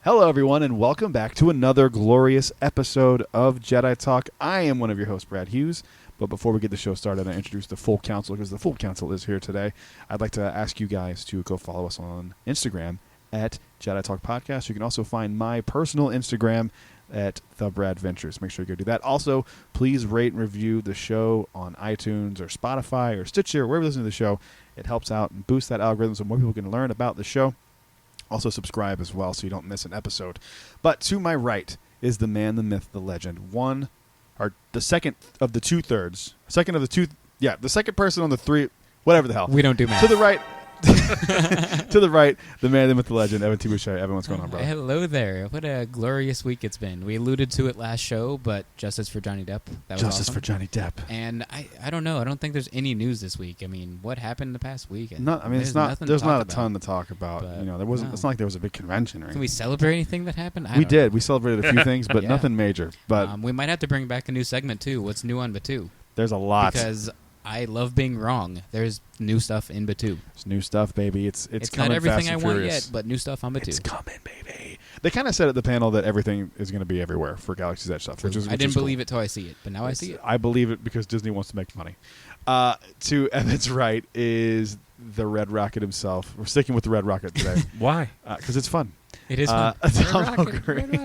Hello, everyone, and welcome back to another glorious episode of Jedi Talk. I am one of your hosts, Brad Hughes. But before we get the show started, I introduce the full council because the full council is here today. I'd like to ask you guys to go follow us on Instagram at Jedi Talk Podcast. You can also find my personal Instagram at The Brad Ventures. Make sure you go do that. Also, please rate and review the show on iTunes or Spotify or Stitcher, wherever you listen to the show. It helps out and boosts that algorithm so more people can learn about the show. Also subscribe as well so you don't miss an episode. But to my right is the man, the myth, the legend. The second of the two-thirds. The second person on the three, whatever the hell. We don't do math. To the right. To the right, the man, the myth, the legend, Evan T. Boucher. Evan, what's going on, bro? Hello there. What a glorious week it's been. We alluded to it last show, but justice for Johnny Depp. That was Justice awesome. for Johnny Depp. And I don't know. I don't think there's any news this week. I mean, what happened the past week? There's not a ton to talk about. But, there wasn't. It's not like there was a big convention or anything. Can we celebrate anything that happened? We did. We celebrated a few things, but Yeah. nothing major. But we might have to bring back a new segment too. What's new on Batu? there's a lot. Because I love being wrong. There's new stuff in Batu. It's new stuff, baby. It's not everything fast and I want furious. yet, but new stuff on Batu. It's coming, baby. They kind of said at the panel that everything is going to be everywhere for Galaxy's Edge stuff. I didn't believe it till I see it, but now I see it. I believe it because Disney wants to make money. To Evan's right is the Red Rocket himself. We're sticking with the Red Rocket today. Why? Because it's fun. It is fun.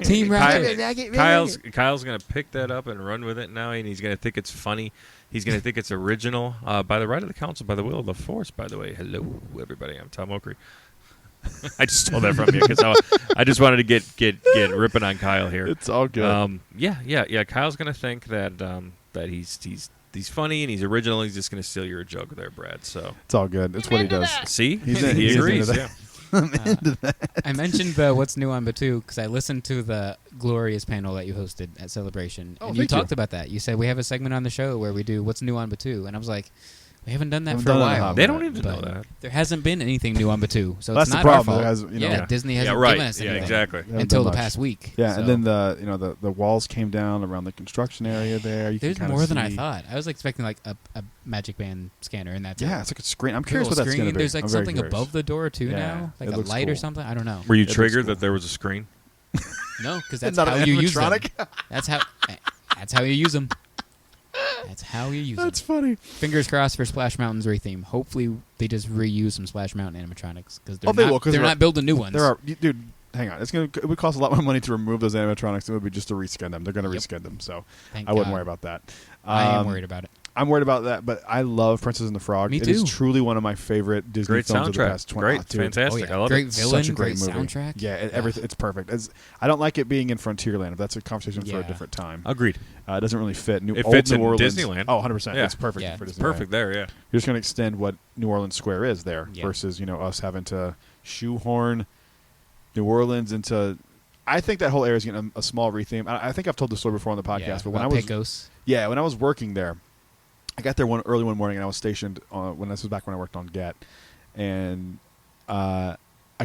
Team Rocket. Kyle's going to pick that up and run with it now, and he's going to think it's funny. He's going to think it's original. By the right of the council, by the will of the Force, by the way. Hello, everybody. I'm Tom Okry. I just stole that from you because I just wanted to get ripping on Kyle here. It's all good. Yeah. Kyle's going to think that he's funny and he's original. He's just going to steal your joke there, Brad. So it's all good. It's what he does. See? He agrees. into that. Yeah. I mentioned the What's New on Batu because I listened to the glorious panel that you hosted at Celebration. Oh, and you thank you. talked about that. You said we have a segment on the show where we do What's New on Batu. And I was like, we haven't done that Haven't for a done it in a while. hot They minute. don't even know But that. there hasn't been anything new on Batu. So That's it's the not our problem. fault. It has, Yeah, Disney hasn't right. given us anything. Yeah, exactly. They haven't Until done the much. past week. Yeah, So and then the walls came down around the construction area there. You there's can kinda more than I see- thought. I was expecting like a Magic Band scanner in that. Yeah, it's like a screen. I'm curious little what that's going to screen. be. There's like I'm very something curious. above the door too Yeah, now, like it a looks light or cool. something. I don't know. Were you It looks triggered cool. that there was a screen? No, because that's Not how an you use them. animatronic? That's how you use them. That's how you use them. That's funny. Fingers crossed for Splash Mountain's retheme. Hopefully they just reuse some Splash Mountain animatronics because Oh, they will, 'cause they're there not building new ones. There are, dude. Hang on, it would cost a lot more money to remove those animatronics than it would be just to reskin them. They're going to Yep. reskin them, so Thank I wouldn't God. worry about that. I am worried about it. I'm worried about that, but I love Princess and the Frog. Me It is too. truly one of my favorite Disney Great films of the soundtrack. past 20 Great. dude. Fantastic. I love Great it. villain, Such a great movie. soundtrack. Yeah, it's perfect. I don't like it being in Frontierland. If that's a conversation for a Yeah. different time. Agreed. It doesn't really fit. It old fits New in Orleans. Disneyland. Oh, 100%. Yeah. It's perfect Yeah. for It's Disneyland. perfect there, yeah. You're just going to extend what New Orleans Square is there Yeah. versus, us having to shoehorn New Orleans into... I think that whole area is getting a small retheme. I think I've told the story before on the podcast, Yeah, but when I about was... Pecos. Yeah, when I was working there, I got there early one morning, and I was stationed when this was back when I worked on GAT, and a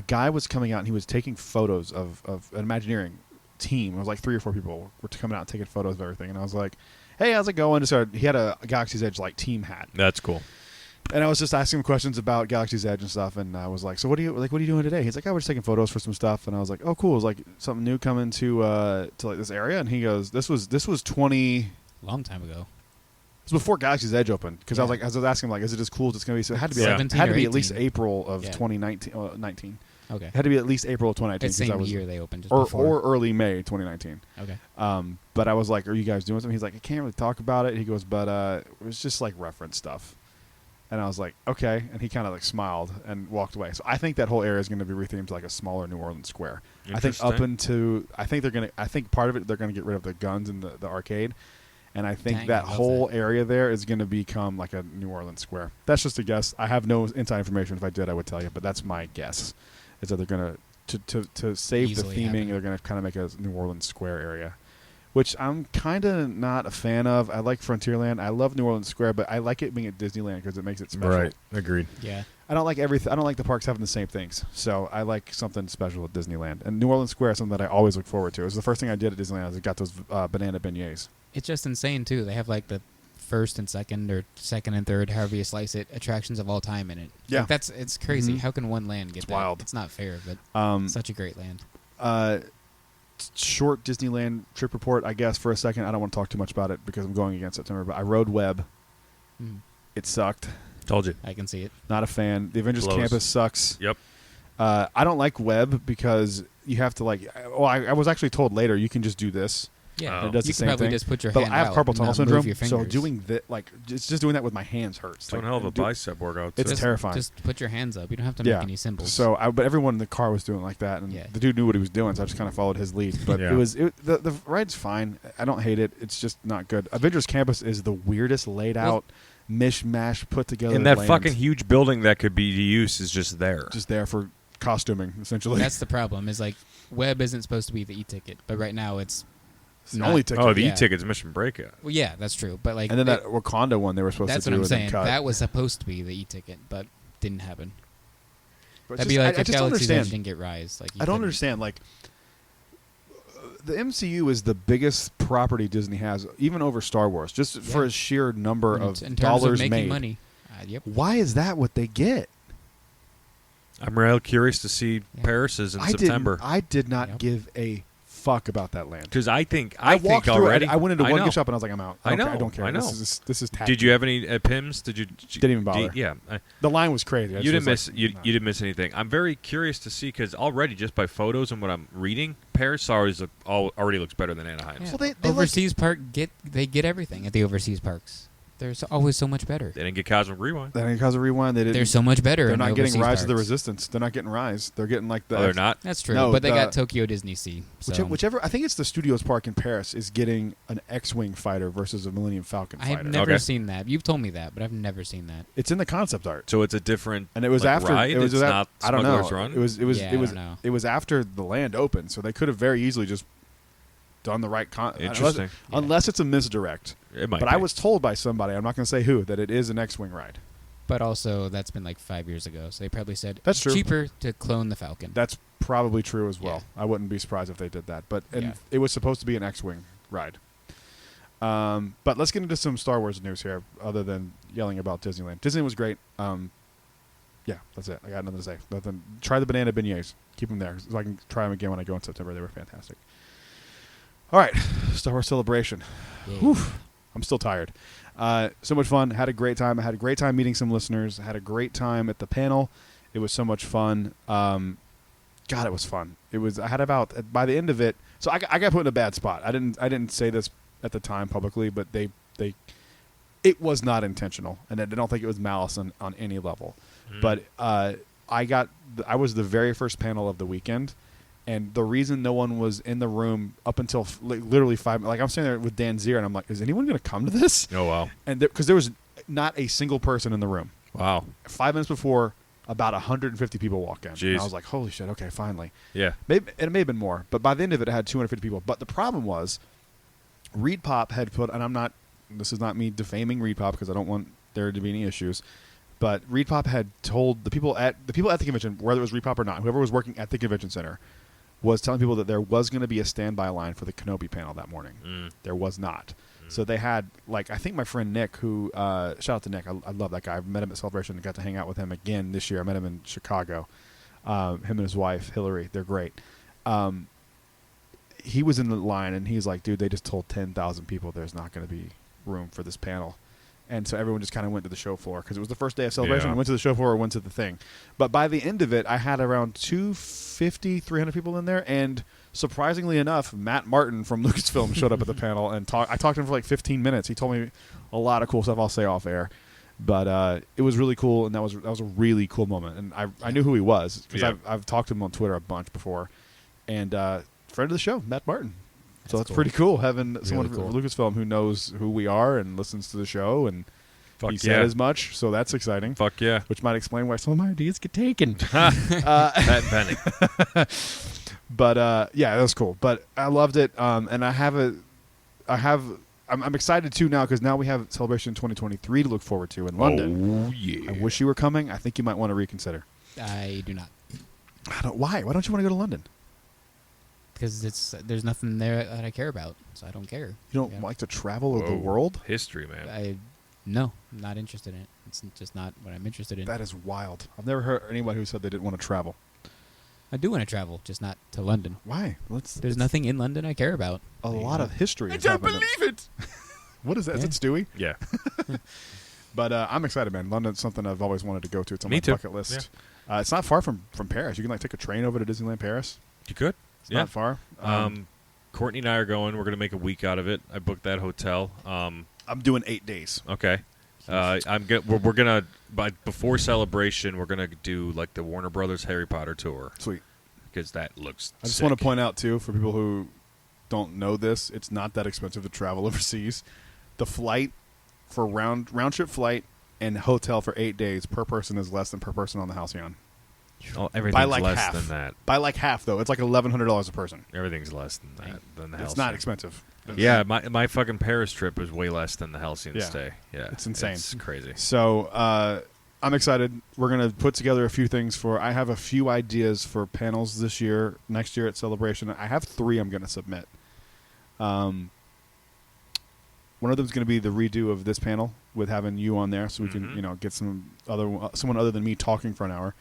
guy was coming out, and he was taking photos of an Imagineering team. It was like 3 or 4 people were coming out and taking photos of everything, and I was like, "Hey, how's it going?" He had a Galaxy's Edge team hat, That's cool. and I was just asking him questions about Galaxy's Edge and stuff, and I was like, "So what are you doing today?" He's like, "Oh, we're just taking photos for some stuff," and I was like, "Oh, cool." It was like something new coming to this area, and he goes, "This was 20." Long time ago. It was before Galaxy's Edge opened because Yeah. I was asking him is it as cool as it's going to be? So it had to be 17 had to or be at least 18. April of Yeah. 2019. 19. Okay. It had to be at least April of 2019. It's 'cause I same was, year they opened. Just or before. early May 2019. Okay. But I was like, "Are you guys doing something?" He's like, "I can't really talk about it." He goes, "But it was just reference stuff." And I was like, "Okay," and he kind of smiled and walked away. So I think that whole area is going to be rethemed to a smaller New Orleans square. I think I think part of it they're going to get rid of the guns in the arcade. And I think Dang, that I love whole that. area there is going to become a New Orleans square. That's just a guess. I have no inside information. If I did, I would tell you. But that's my guess. Is that they're going to save Easily the theming, happen. they're going to kind of make a New Orleans square area, which I'm kind of not a fan of. I like Frontierland. I love New Orleans Square, but I like it being at Disneyland because it makes it special. Right. Agreed. Yeah. I don't like everything. I don't like the parks having the same things. So I like something special at Disneyland. And New Orleans Square is something that I always look forward to. It was the first thing I did at Disneyland. I got those banana beignets. It's just insane too. They have the first and second or second and third, however you slice it, attractions of all time in it. Yeah. It's crazy. Mhm. How can one land get It's that? wild. It's not fair, but such a great land. short Disneyland trip report, I guess, for a second. I don't want to talk too much about it because I'm going against September, but I rode Web. It sucked. Told you. I can see it. Not a fan. The Avengers Blows. Campus sucks. Yep. I don't like Web because you have to I was actually told later you can just do this. Yeah, Oh. It does you the can same probably thing. just put your But hand I have out carpal and tunnel not syndrome, move your so fingers. doing that, it's just doing that with my hands hurts. It's one hell of a bicep workout. It's too. terrifying. Just put your hands up. You don't have to make any symbols. So, but everyone in the car was doing like that, and Yeah. the dude knew what he was doing, so I just kind of followed his lead. But Yeah. the ride's fine. I don't hate it. It's just not good. Avengers Campus is the weirdest laid out, mishmash put together. And that land. fucking huge building that could be used is just there. just there for costuming, essentially. That's the problem. Is like Web isn't supposed to be the e-ticket, but right now it's It's the not- only ticket. Oh, the Yeah. e-ticket's Mission Breakout. well, yeah, that's true. But like, And then that Wakanda one they were supposed that's to what do I'm and then saying. cut. That was supposed to be the e-ticket, but didn't happen. But it's That'd be just- like I if just don't Galaxy's Edge understand. didn't get Rise. Like I don't understand. Like, the MCU is the biggest property Disney has, even over Star Wars, just for a sheer number of in terms dollars of making made. money. Yep. Why is that what they get? I'm real curious to see Yeah. Paris's in September. I did not Yep. give a fuck about that land. Because I think walked through already. it. I went into I one know. gift shop and I was like, I'm out. I know. I don't care. I know. This is tacky. Did you have any PIMS? Did you? Didn't even bother. Yeah. The line was crazy. I You just didn't was miss. like, You, no. you didn't miss anything. I'm very curious to see because already just by photos and what I'm reading, Paris already looks better than Anaheim. Yeah. Well, they overseas park get everything at the overseas parks. They're always so much better. They didn't get Cosmic Rewind. Then because of Rewind, they didn't. They're so much better. They're in not the getting overseas Rise of the parks. Resistance. They're not getting Rise. They're getting like the. Oh, they're not. That's true, No, but they the- got Tokyo Disney Sea. So. Whichever, I think it's the Studios Park in Paris is getting an X-wing fighter versus a Millennium Falcon I fighter. have never Okay. seen that. You've told me that, but I've never seen that. It's in the concept art, So it's a different. and it was like, after. Ride? It was it's af- not I don't know. Smuggler's Run? It was. Yeah, I don't know. It was after the land opened, so they could have very easily just done the right. Interesting. Unless it's a misdirect. It might. But be. I was told by somebody, I'm not going to say who, that it is an X-wing ride. But also, that's been like 5 years ago, so they probably said That's true. cheaper to clone the Falcon. That's probably true as well. Yeah. I wouldn't be surprised if they did that. But Yeah. it was supposed to be an X-wing ride. But let's get into some Star Wars news here, other than yelling about Disneyland. Disney was great. Yeah, that's it. I got nothing to say. Nothing. Try the banana beignets. Keep them there, so I can try them again when I go in September. They were fantastic. All right, Star Wars Celebration. Yeah. Whew. I'm still tired. So much fun. Had a great time. I had a great time meeting some listeners. I had a great time at the panel. It was so much fun. God, it was fun. It was. I had about by the end of it. So I got put in a bad spot. I didn't say this at the time publicly, but it was not intentional, and I don't think it was malice on any level. But I was the very first panel of the weekend. And the reason no one was in the room up until literally 5 minutes, like I'm sitting there with Dan Zier, and I'm like, is anyone going to come to this? Oh wow. And because there was not a single person in the room. Wow. 5 minutes before, about 150 people walk in. Jeez. And I was like, holy shit, okay, finally. Yeah. Maybe, and it may have been more, but by the end of it, it had 250 people. But the problem was, Reed Pop had put, and this is not me defaming Reed Pop because I don't want there to be any issues, but Reed Pop had told the people at the convention, whether it was Reed Pop or not, whoever was working at the convention center, was telling people that there was going to be a standby line for the Kenobi panel that morning. There was not. So they had, like, I think my friend Nick, who, shout out to Nick, I love that guy. I met him at Celebration and got to hang out with him again this year. I met him in Chicago. Him and his wife, Hillary, they're great. He was in the line, and he's like, dude, they just told 10,000 people there's not going to be room for this panel. And so everyone just kind of went to the show floor because it was the first day of Celebration. Yeah. We went to the show floor or went to the thing. But by the end of it, I had around 250, 300 people in there. And surprisingly enough, Matt Martin from Lucasfilm showed up at the panel and I talked to him for like 15 minutes. He told me a lot of cool stuff I'll say off air. But it was really cool, and that was a really cool moment. And I knew who he was because Yeah. I've talked to him on Twitter a bunch before. And friend of the show, Matt Martin. So that's cool. pretty cool having someone cool. from Lucasfilm who knows who we are and listens to the show, and Fuck he yeah. said as much. So that's exciting. Fuck yeah. Which might explain why some of my ideas get taken. Pat Penny. But yeah, that was cool. But I loved it, and I'm excited too now because now we have Celebration 2023 to look forward to in London. Oh yeah. I wish you were coming. I think you might want to reconsider. I do not, Why? Why don't you want to go to London? because there's nothing there that I care about, so I don't care. You don't Yeah. like to travel the Whoa. world? History, man. No, I'm not interested in it. It's just not what I'm interested in. That is wild. I've never heard anybody who said they didn't want to travel. I do want to travel, just not to London. Why? There's nothing in London I care about. A lot of history. I has don't happened. believe it. What is that? Yeah. Is it Stewie? Yeah. But I'm excited, man. London's something I've always wanted to go to. It's on Me my too. bucket list. It's not far from Paris. You can take a train over to Disneyland Paris. You could. It's not far. Courtney and I are going. We're going to make a week out of it. I booked that hotel. I'm doing 8 days. Okay. We're gonna, but before Celebration, we're gonna do like the Warner Brothers Harry Potter tour Sweet. because that looks. I just sick. want to point out too, for people who don't know this, it's not that expensive to travel overseas. The flight for round trip flight and hotel for 8 days per person is less than per person on the Halcyon. Oh, everything's By like less half. than that. By like half though. It's like $1,100 a person. Everything's less than that. Than the It's Halcyon. not expensive. Yeah, my fucking Paris trip was way less than the Halcyon Yeah. stay. Yeah, It's insane. It's crazy. So I'm excited. We're going to put together a few things I have a few ideas for panels next year at Celebration. I have 3 I'm going to submit. One of them is going to be the redo of this panel with having you on there so we can, get someone other than me talking for an hour.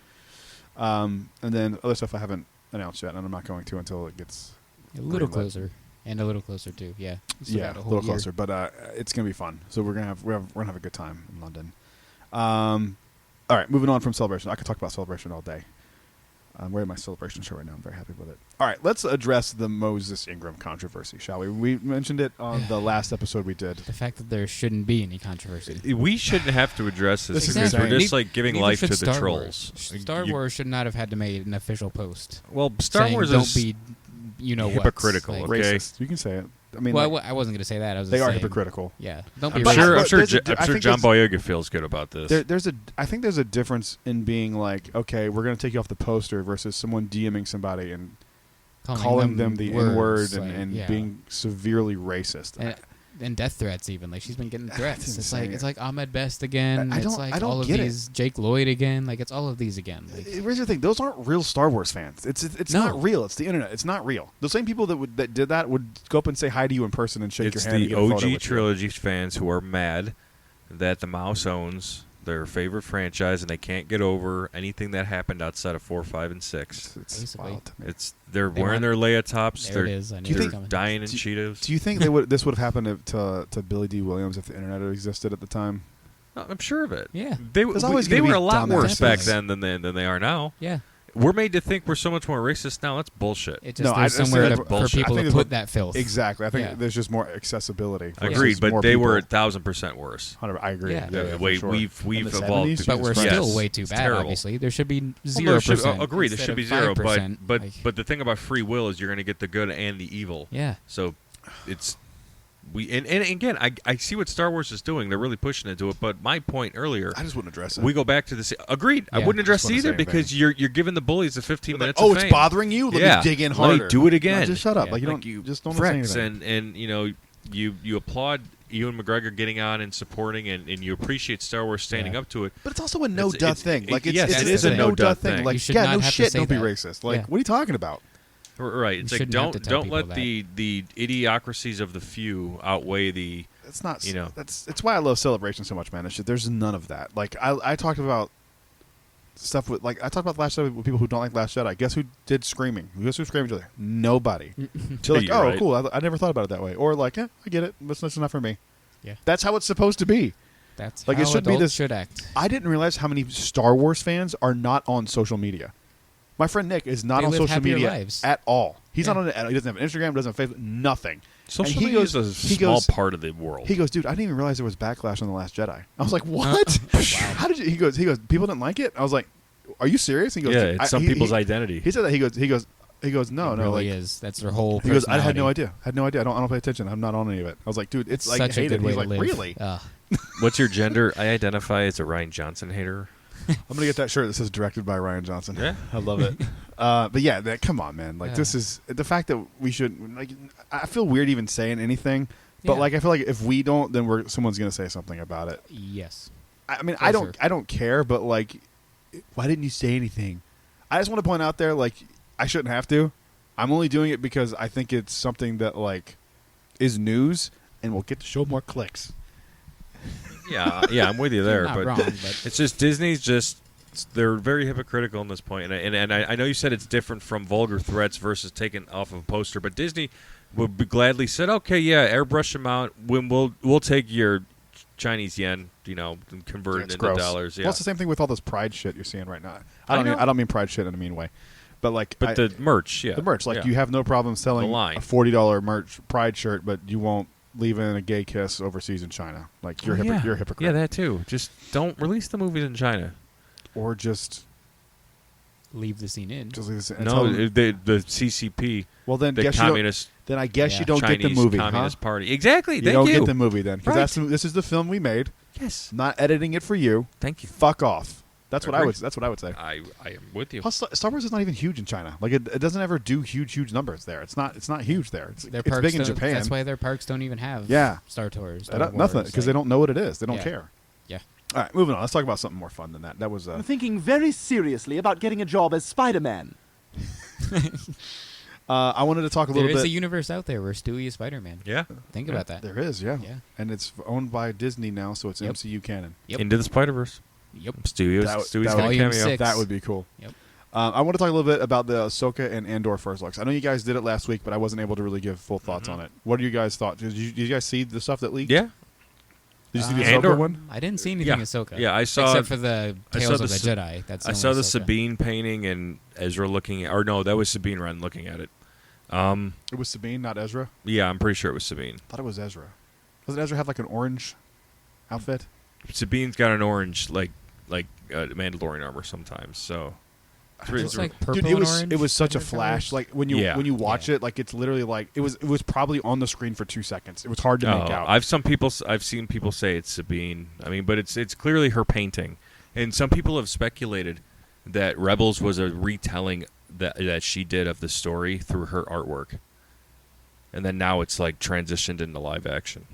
And then other stuff I haven't announced yet, and I'm not going to until it gets A little greenlit. closer. And a little closer, too. Yeah. Still Yeah, got a whole little year. closer, but it's gonna be fun. So we're gonna have a good time in London. All right, moving on from Celebration. I could talk about Celebration all day. I'm wearing my Celebration shirt right now. I'm very happy with it. All right, let's address the Moses Ingram controversy, shall we? We mentioned it on the last episode we did. The fact that there shouldn't be any controversy. We shouldn't have to address this This is because insane. we're just like giving Neither life should to the Star trolls. Wars. Star You- Wars should not have had to make an official post. Well, Star saying, Wars don't is be, what. hypocritical, Like, okay. Racist. You can say it. I mean, well, like, I wasn't going to say that. I was they just are saying, hypocritical. Yeah. Don't be I'm But- sure. but I'm sure. there's a- I I'm sure think John there's- Boyega feels good about this. I think there's a difference in being like, okay, we're gonna take you off the poster versus someone DMing somebody and calling them the N word and yeah. being severely racist. and death threats even. Like she's been getting threats. That's It's like insane. Ahmed Best again. I It's don't- like I don't all of get it. these Jake Lloyd again. Like it's all of these again. Like, Here's the thing: those aren't real Star Wars fans. It's No. not real. It's the internet. It's not real. The same people that did that would go up and say hi to you in person and shake It's your hand. and the get a photo OG with you. trilogy fans who are mad that the mouse owns their favorite franchise and they can't get over anything that happened outside of 4, 5, and 6. It's Basically. wild to me. They're They wearing want- their Leia tops. there it They're, is. I knew do you it was think- coming. dying in Do- Cheetos. Do you think this would have happened to Billy D. Williams if the internet had existed at the time? I'm sure of it. Yeah. There's always they gonna were be a lot dumbass worse back fans. then than they are now. Yeah. We're made to think we're so much more racist now. That's bullshit. It No, just I there's just somewhere think to, that's for bullshit. people I think to it's put what- that filth. Exactly. I think Yeah. there's just more accessibility. For Agreed, just but more they people. were 1,000% worse. I agree. Yeah. for Wait, sure. we've In the evolved. 70s, to- But we're Jesus still Christ. way too It's bad. terrible. Obviously, there should be Well, 0%. agreed. There instead should of be 0, 5%. but Like, but the thing about free will is you're going to get the good and the evil. yeah. So it's and again, I see what Star Wars is doing. They're really pushing into it. But my point earlier, I just wouldn't address it. we go back to this. Agreed. I Yeah. wouldn't address Just it wanna either say because you're giving the bullies the 15 Like, minutes. oh, of it's fame. bothering you. Let Yeah. me dig in Let me harder. do it again. No, just shut up. Yeah. Like you Like don't. you Just don't say Frex, anything. and you applaud Ewan McGregor getting on and supporting, and you appreciate Star Wars standing Yeah. up to it. But it's also a no duh it's- thing. Like yes, it's it is a no duh no-duh thing. thing. Like You should yeah, not no have to shit. say Don't be that. racist. Like Yeah. what are you talking about? Right. It's like shouldn't have to tell don't let people the idiocracies of the few outweigh the. It's not. You know. It's why I love Celebration so much, man. There's none of that. Like I talked about stuff with I talked about Last Jedi with people who don't like Last Jedi. Guess who did screaming? Guess who screamed each other? Nobody. They're like, You're oh, right. cool. I never thought about it that way. Or like, yeah, I get it. That's enough for me. Yeah. That's how it's supposed to be. That's Like, how it should be adults this- should act. I didn't realize how many Star Wars fans are not on social media. My friend Nick is not They on live social happier media lives. at all. He's Yeah. not on it. He doesn't have an Instagram. Doesn't have Facebook. Nothing. Social And he media goes- is a he small goes- part of the world. He goes, dude, I didn't even realize there was backlash on The Last Jedi. I was like, what? How did you? He goes, people didn't like it. I was like, are you serious? He goes, yeah, it's some people's identity. He said that. He goes, no, It no, really like. is. That's their whole. He goes, I had no personality. idea. I don't pay attention. I'm not on any of it. I was like, dude, it's like Such a hate good it. way He's to like, live. really? What's your gender? I identify as a Ryan Johnson hater. I'm gonna get that shirt that says directed by Ryan Johnson. Yeah. I love it. But yeah, come on, man. Like Yeah. this is the fact that we should. Like, I feel weird even saying anything, but Yeah. like I feel like if we don't, then someone's gonna say something about it. Yes. I mean, For I don't, sure. I don't care, but like, why didn't you say anything? I just want to point out there, like, I shouldn't have to. I'm only doing it because I think it's something that like is news and will get to show more clicks. Yeah, I'm with you there, Not but wrong, but it's just Disney's just they're very hypocritical in this point, and I know you said it's different from vulgar threats versus taken off of a poster, but Disney would be gladly said, okay, yeah, airbrush them out. When we'll take your Chinese yen, and convert it It's into gross. dollars. Yeah, Well, it's the same thing with all this pride shit you're seeing right now. I know. I don't mean pride shit in a mean way, but like the merch, yeah, the merch. Like yeah. you have no problem selling The line. a $40 merch pride shirt, but you won't leave in a gay kiss overseas in China. Like you're yeah. you're a hypocrite. Yeah, that too. Just don't release the movies in China. Or just Leave the scene in. leave this. and No, tell them- the CCP, well then the guess you don't, communist then I guess Yeah. you don't Chinese get the movie, Communist huh? Party. Exactly. You Thank don't you. get the movie then because Right. this is the film we made. Yes. Not editing it for you. Thank you. Fuck off. That's what I Agreed. would. That's what I would say. I am with you. Plus, Star Wars is not even huge in China. Like it doesn't ever do huge numbers there. It's not huge there. It's Their it's parks big in don't- Japan. That's why their parks don't even have Yeah. Star Tours. They don't- nothing because they don't know what it is. They don't Yeah. care. Yeah. All right, moving on. Let's talk about something more fun than that. That was I'm thinking very seriously about getting a job as Spider-Man. I wanted to talk a There little is bit. a universe out there where Stewie is Spider-Man. Yeah. Think about that. There is, yeah. Yeah. And it's owned by Disney now, so it's Yep. MCU canon. Yep. Into the Spider-Verse. Yep. Stewie's That got a Volume cameo. 6. That would be cool. Yep. I want to talk a little bit about the Ahsoka and Andor first looks. I know you guys did it last week, but I wasn't able to really give full thoughts on it. What do you guys thought? Did you guys see the stuff that leaked? Yeah. Did you see the Andor? Ahsoka one? I didn't see anything Yeah. Ahsoka. Yeah, I saw- Except for the I Tales saw of the the Sa- Jedi. That's I the saw only the Ahsoka. Sabine painting and Ezra looking at, or no, that was Sabine Wren looking at it. It was Sabine, not Ezra. Yeah, I'm pretty sure it was Sabine. I thought it was Ezra. Doesn't Ezra have like an orange outfit? Sabine's got an orange, like Mandalorian armor sometimes. So It's just like purple Dude, and orange. it was such a kind of flash. colors. Like when you Yeah. watch it, like it's literally like it was probably on the screen for 2 seconds. It was hard to make out. I've seen people say it's Sabine. I mean, but it's clearly her painting, and some people have speculated that Rebels was a retelling that she did of the story through her artwork, and then now it's like transitioned into live action.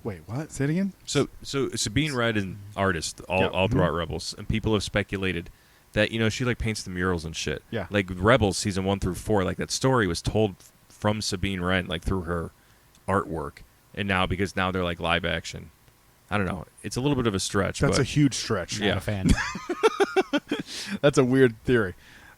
Wait, what? Say it again. So Sabine Wren is an artist all Yeah. throughout Rebels, and people have speculated that she like paints the murals and shit. Yeah. Like Rebels season 1 through 4, like that story was told from Sabine Wren, like through her artwork, and now because now they're like live action. I don't know. It's a little bit of a stretch. That's but a huge stretch. Not yeah. a fan. That's a weird theory.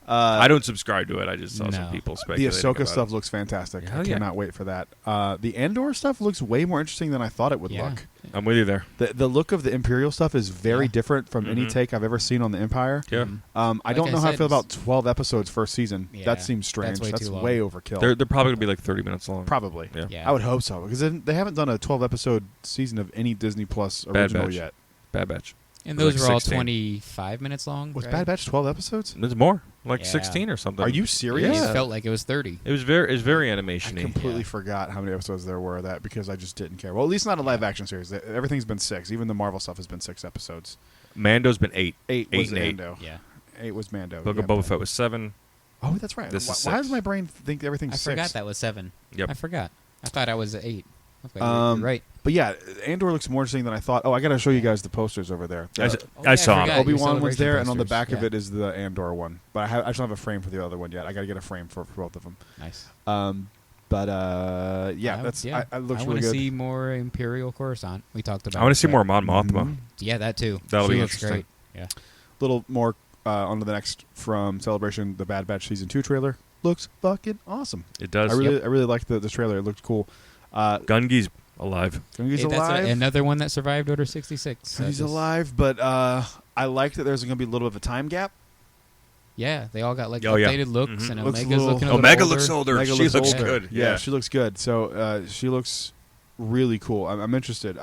I don't subscribe to it. I just saw some No. people The speculating. Ahsoka about stuff it. looks fantastic. I Hell yeah. cannot wait for that. The Andor stuff looks way more interesting than I thought it would Yeah. look. I'm with you there. The look of the Imperial stuff is very Yeah. different from any Mhm. take I've ever seen on the Empire. Yeah. I Like don't I know how I said, feel about it's- 12 episodes first season. Yeah, That seems strange. that's way That's too long. way overkill. They're probably gonna be like 30 minutes long. Probably. Yeah. Yeah. I would hope so because they haven't done a 12 episode season of any Disney Plus Bad original Batch. yet. Bad Batch. And Like those were all 16. 25 minutes long. Was right? Bad Batch 12 episodes? There's more, like Yeah. 16 or something. Are you It serious? Yeah. felt like it was 30. It was very I animation-y. completely Yeah. forgot how many episodes there were of that because I just didn't care. Well, at least not a live action series. Everything's been 6. Even the Marvel stuff has been 6 episodes. Mando's been 8. 8 8 was and 8. Mando. Yeah. 8 was Mando. Book yeah. of Boba Fett was 7. Oh, that's right. This is Why does 6. my brain think everything's I 6? forgot that was 7. Yep. I forgot. I thought I was 8. Okay, Um, you're right. But yeah, Andor looks more interesting than I thought. Oh, I got to show you guys the posters over there. I The- I saw I him. forgot. Obi-Wan Your one's celebration there, and on the posters. back of Yeah. it is the Andor one. But I just don't have a frame for the other one yet. I got to get a frame for both of them. Nice. Yeah, that's yeah. I looks I really want to good. see more Imperial Coruscant. We talked about. I want to see but- more Mon Mothma. Mhm. Yeah, that too. That'll she be looks interesting. great. Yeah. Little more on to the next from Celebration. The Bad Batch season 2 trailer looks fucking awesome. It does. I really like the trailer. It looked cool. Gungi's alive. Gungi's Hey, that's alive. another one that survived Order 66. He's alive, but I like that there's going to be a little bit of a time gap. Yeah, they all got like Oh, yeah. updated looks, Mhm. and Looks a Omega's little- looking a little Omega older. looks older. Omega She looks looks older. good. Yeah, she looks good. So she looks really cool. I'm interested.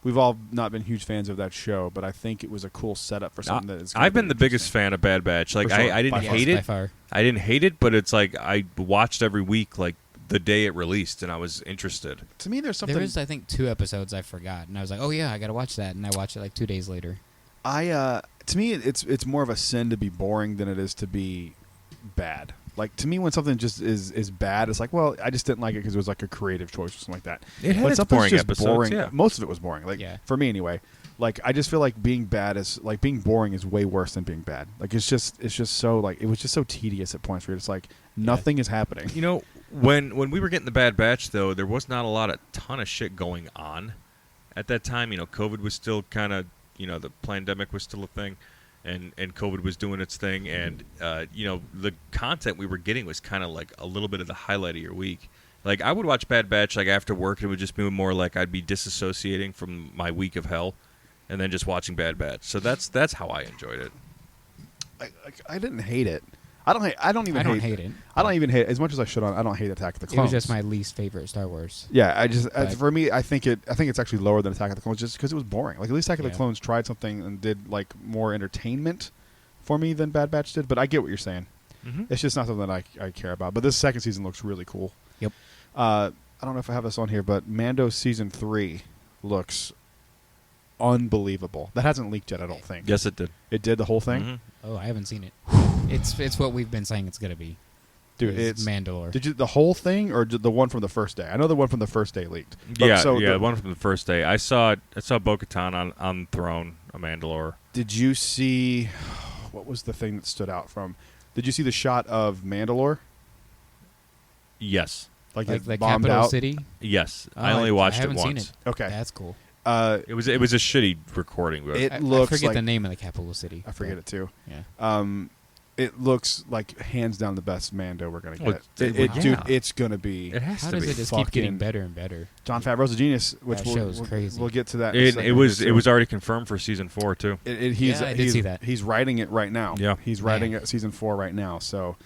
We've all not been huge fans of that show, but I think it was a cool setup for something that is. gonna I've been be the biggest interesting. fan of Bad Batch. Like For sure. I didn't By hate By it. far. I didn't hate it, but it's like I watched every week, like the day it released, and I was interested. To me, there's something. There was, I think, 2 episodes I forgot, and I was like, "Oh yeah, I gotta watch that," and I watched it like 2 days later. To me, it's more of a sin to be boring than it is to be bad. Like to me, when something just is bad, it's like, well, I just didn't like it because it was like a creative choice or something like that. It had But its something's boring just episodes, boring. yeah. Most of it was boring. Like Yeah. for me anyway. Like I just feel like being bad is like being boring is way worse than being bad. Like it's just so like it was just so tedious at points where you're just like nothing is happening. You know, when we were getting the Bad Batch, though, there was not a ton of shit going on at that time. You know, COVID was still kind of, the pandemic was still a thing. and COVID was doing its thing, and the content we were getting was kind of like a little bit of the highlight of your week. Like I would watch Bad Batch like after work, and it would just be more like I'd be disassociating from my week of hell, and then just watching Bad Batch. So that's how I enjoyed it. I didn't hate it. I don't hate it. I don't even hate it as much as I should. I don't hate Attack of the It Clones. was just my least favorite Star Wars. Yeah, But- for me, I think it's actually lower than Attack of the Clones just because it was boring. Like at least Attack of the Yeah. Clones tried something and did like more entertainment for me than Bad Batch did. But I get what you're saying. Mm-hmm. It's just not something that I care about. But this second season looks really cool. Yep. I don't know if I have this on here, but Mando season 3 looks unbelievable. That hasn't leaked yet, I don't think. Yes, it did. It did the whole thing. Mhm. Oh, I haven't seen it. It's what we've been saying it's gonna be. Dude, It's it's Mandalore. Did you the whole thing or the one from the first day? I know the one from the first day leaked. But Yeah, so the one from the first day. I saw Bo-Katan on the throne, a Mandalore. Did you see what was the thing that stood out from? Did you see the shot of Mandalore? Yes, Like like it the bombed capital out? city. yes. Oh, I only watched I haven't it seen once. it. Okay. That's cool. It was a shitty recording, but It I looks forget like the name of the capital city. I forget it too. Yeah. It looks like hands down the best Mando we're gonna Well, get. yeah. Dude, it's gonna be. it has How to does be. it just keep getting fucking- better and better? John Favreau's a genius, which That we'll, show's we'll, crazy. we'll get to that. In a It second was here it was soon. already confirmed for season 4 too. He's Yeah, I did see that. He's writing it right now. Yeah. he's writing it season 4 right now. So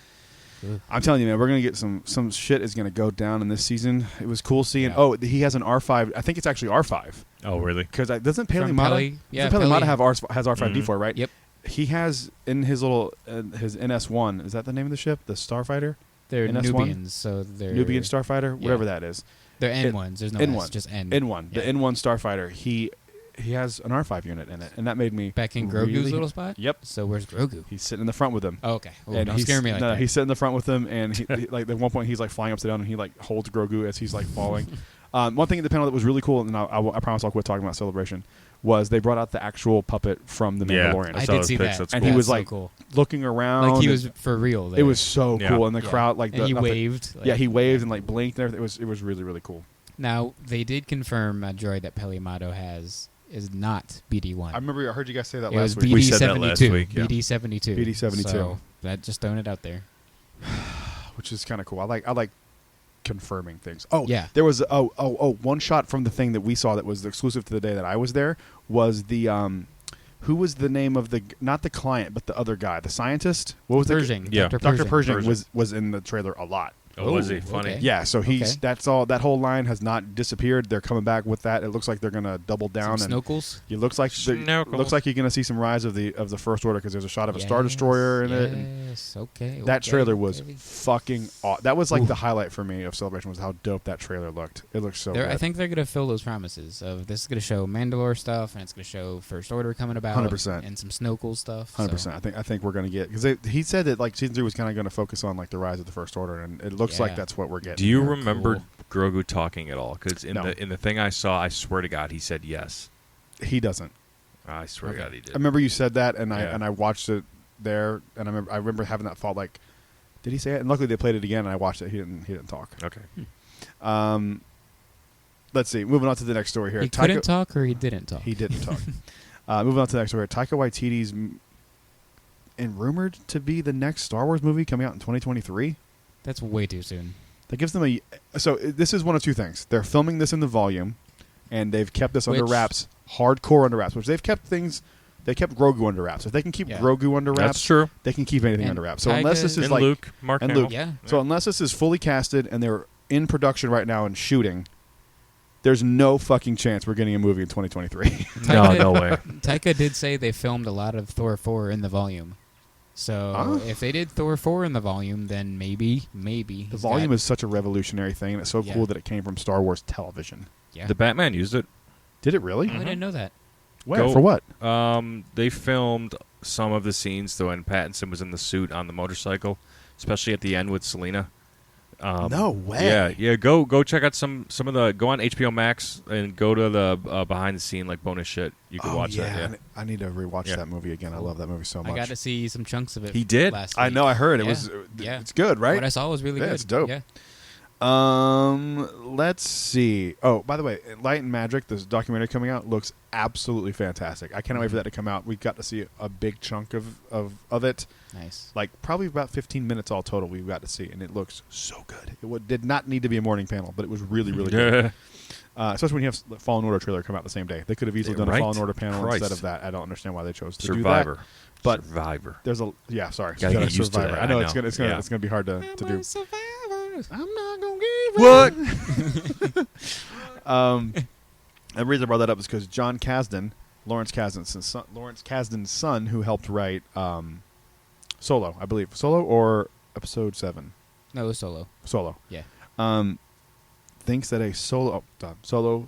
Ugh. I'm telling you, man, we're gonna get some shit is gonna go down in this season. It was cool seeing. Yeah. Oh, he has an R5. I think it's actually R5 Oh, really? because doesn't Peli From Mata? Peli? Yeah, doesn't Peli Mata Peli. has R5D4 right? Yep. He has in his little his NS1. Is that the name of the ship? The Starfighter, They're NS1? Nubians, so they're Nubian Starfighter, Yeah. whatever that is. They're N1s. There's no N1. S, just N. N1, the Yeah. N1 Starfighter. He has an R5 unit in it, and that made me Back in Grogu's really- little spot. Yep, So where's Grogu? he's sitting in the front with him. Oh, okay. Oh, And don't he's, scare me like no, that. he's sitting in the front with him, and like at one point he's like flying upside down, and he like holds Grogu as he's like falling. One thing at the panel that was really cool, and I promise I'll quit talking about Celebration, was they brought out the actual puppet from the Mandalorian, I saw did those see pics, that. that's And cool. he was That's so like cool. looking around. Like he and was for real. There. It was so Yeah. cool, and the Yeah. crowd like and he nothing- waved. Yeah, like- he waved and like blinked and everything. It was really really cool. Now they did confirm a droid that Peli Mata has is not BD1. I remember I heard you guys say that It was last week. We said that last BD72. week, yeah. BD72. BD72. So that just throwing it out there. Which is kind of cool. I like confirming things. Oh, Yeah. There was one shot from the thing that we saw that was exclusive to the day that I was there was the who was the name of the not the client but the other guy, the scientist? What was Pershing. Yeah. Dr. Pershing Pershing. was in the trailer a lot. Oh, was he Ooh, funny? okay. Yeah, so he's Okay. that's all. That whole line has not disappeared. They're coming back with that. It looks like they're gonna double down Some and Snorkels. it looks like Snorkels. looks like you're gonna see some rise of the First Order because there's a shot of a Star Destroyer in it. And Yes. Okay. that okay, trailer was okay. fucking. That was like Oof. the highlight for me of Celebration was how dope that trailer looked. It looked so. They're- good. I think they're gonna fill those promises of this is gonna show Mandalore stuff and it's gonna show First Order coming about 100%. and some Snorkel stuff. 100%. I think we're gonna get because he said that like season 3 was kind of gonna focus on like the rise of the First Order, and it looks like Yeah. that's what we're getting. Do you Very remember cool. Grogu talking at all? Because No. in the thing I saw, I swear to God, he said yes. He doesn't. I swear to Okay. God, he did. I remember you said that, and Yeah. I watched it there, and I remember having that thought like, did he say it? And luckily they played it again, and I watched it. He didn't talk. Okay. Let's see. Moving on to the next story here. He couldn't talk or he didn't talk. He didn't talk. Moving on to the next story. Taika Waititi's and rumored to be the next Star Wars movie coming out in 2023. That's way too soon. That gives them a. So this is one of two things. They're filming this in the volume, and they've kept this under Which- wraps, hardcore under wraps. Which they've kept things. They kept Grogu under wraps. If they can keep Yeah. Grogu under wraps, That's true. they can keep anything And under wraps. So unless this Taika- is And like Luke, Mark and Hamill. Luke. Yeah. So unless this is fully casted and they're in production right now and shooting, there's no fucking chance we're getting a movie in 2023. No, no way. Taika did say they filmed a lot of Thor 4 in the volume. So Huh? if they did Thor 4 in the volume, then maybe. The volume is such a revolutionary thing, and it's so Yeah. cool that it came from Star Wars television. Yeah. The Batman used it. Did it really? Oh, I didn't know that. Where? Go- For what? They filmed some of the scenes though when Pattinson was in the suit on the motorcycle, especially at the end with Selena. No way. Yeah. Go check out some of the. Go on HBO Max and go to the behind the scene like bonus shit. You can watch that. Yeah. I need to rewatch Yeah. that movie again. I love that movie so much. I got to see some chunks of it. He did? Last I week. know. I heard it Yeah. was. Yeah. It's good, right? What I saw was really Yeah, good. it's dope. Yeah. Let's see. Oh, by the way, Light and Magic, this documentary coming out, looks absolutely fantastic. I can't wait for that to come out. We got to see a big chunk of it. Nice. Like probably about 15 minutes all total we've got to see, and it looks so good. Did not need to be a morning panel, but it was really, really good. Especially when you have the Fallen Order trailer come out the same day. They could have easily done a Fallen Order panel instead of that. I don't understand why they chose to do that. But Survivor. There's a sorry. Gotta get used to Survivor. that. I know I it's know. gonna be hard to do. I'm not gonna give What? The reason I brought that up is because John Kasdan, Lawrence Kasdan's son, who helped write Solo, I believe, Solo or Episode 7. No, it was Solo. Solo. Yeah. Thinks that a Solo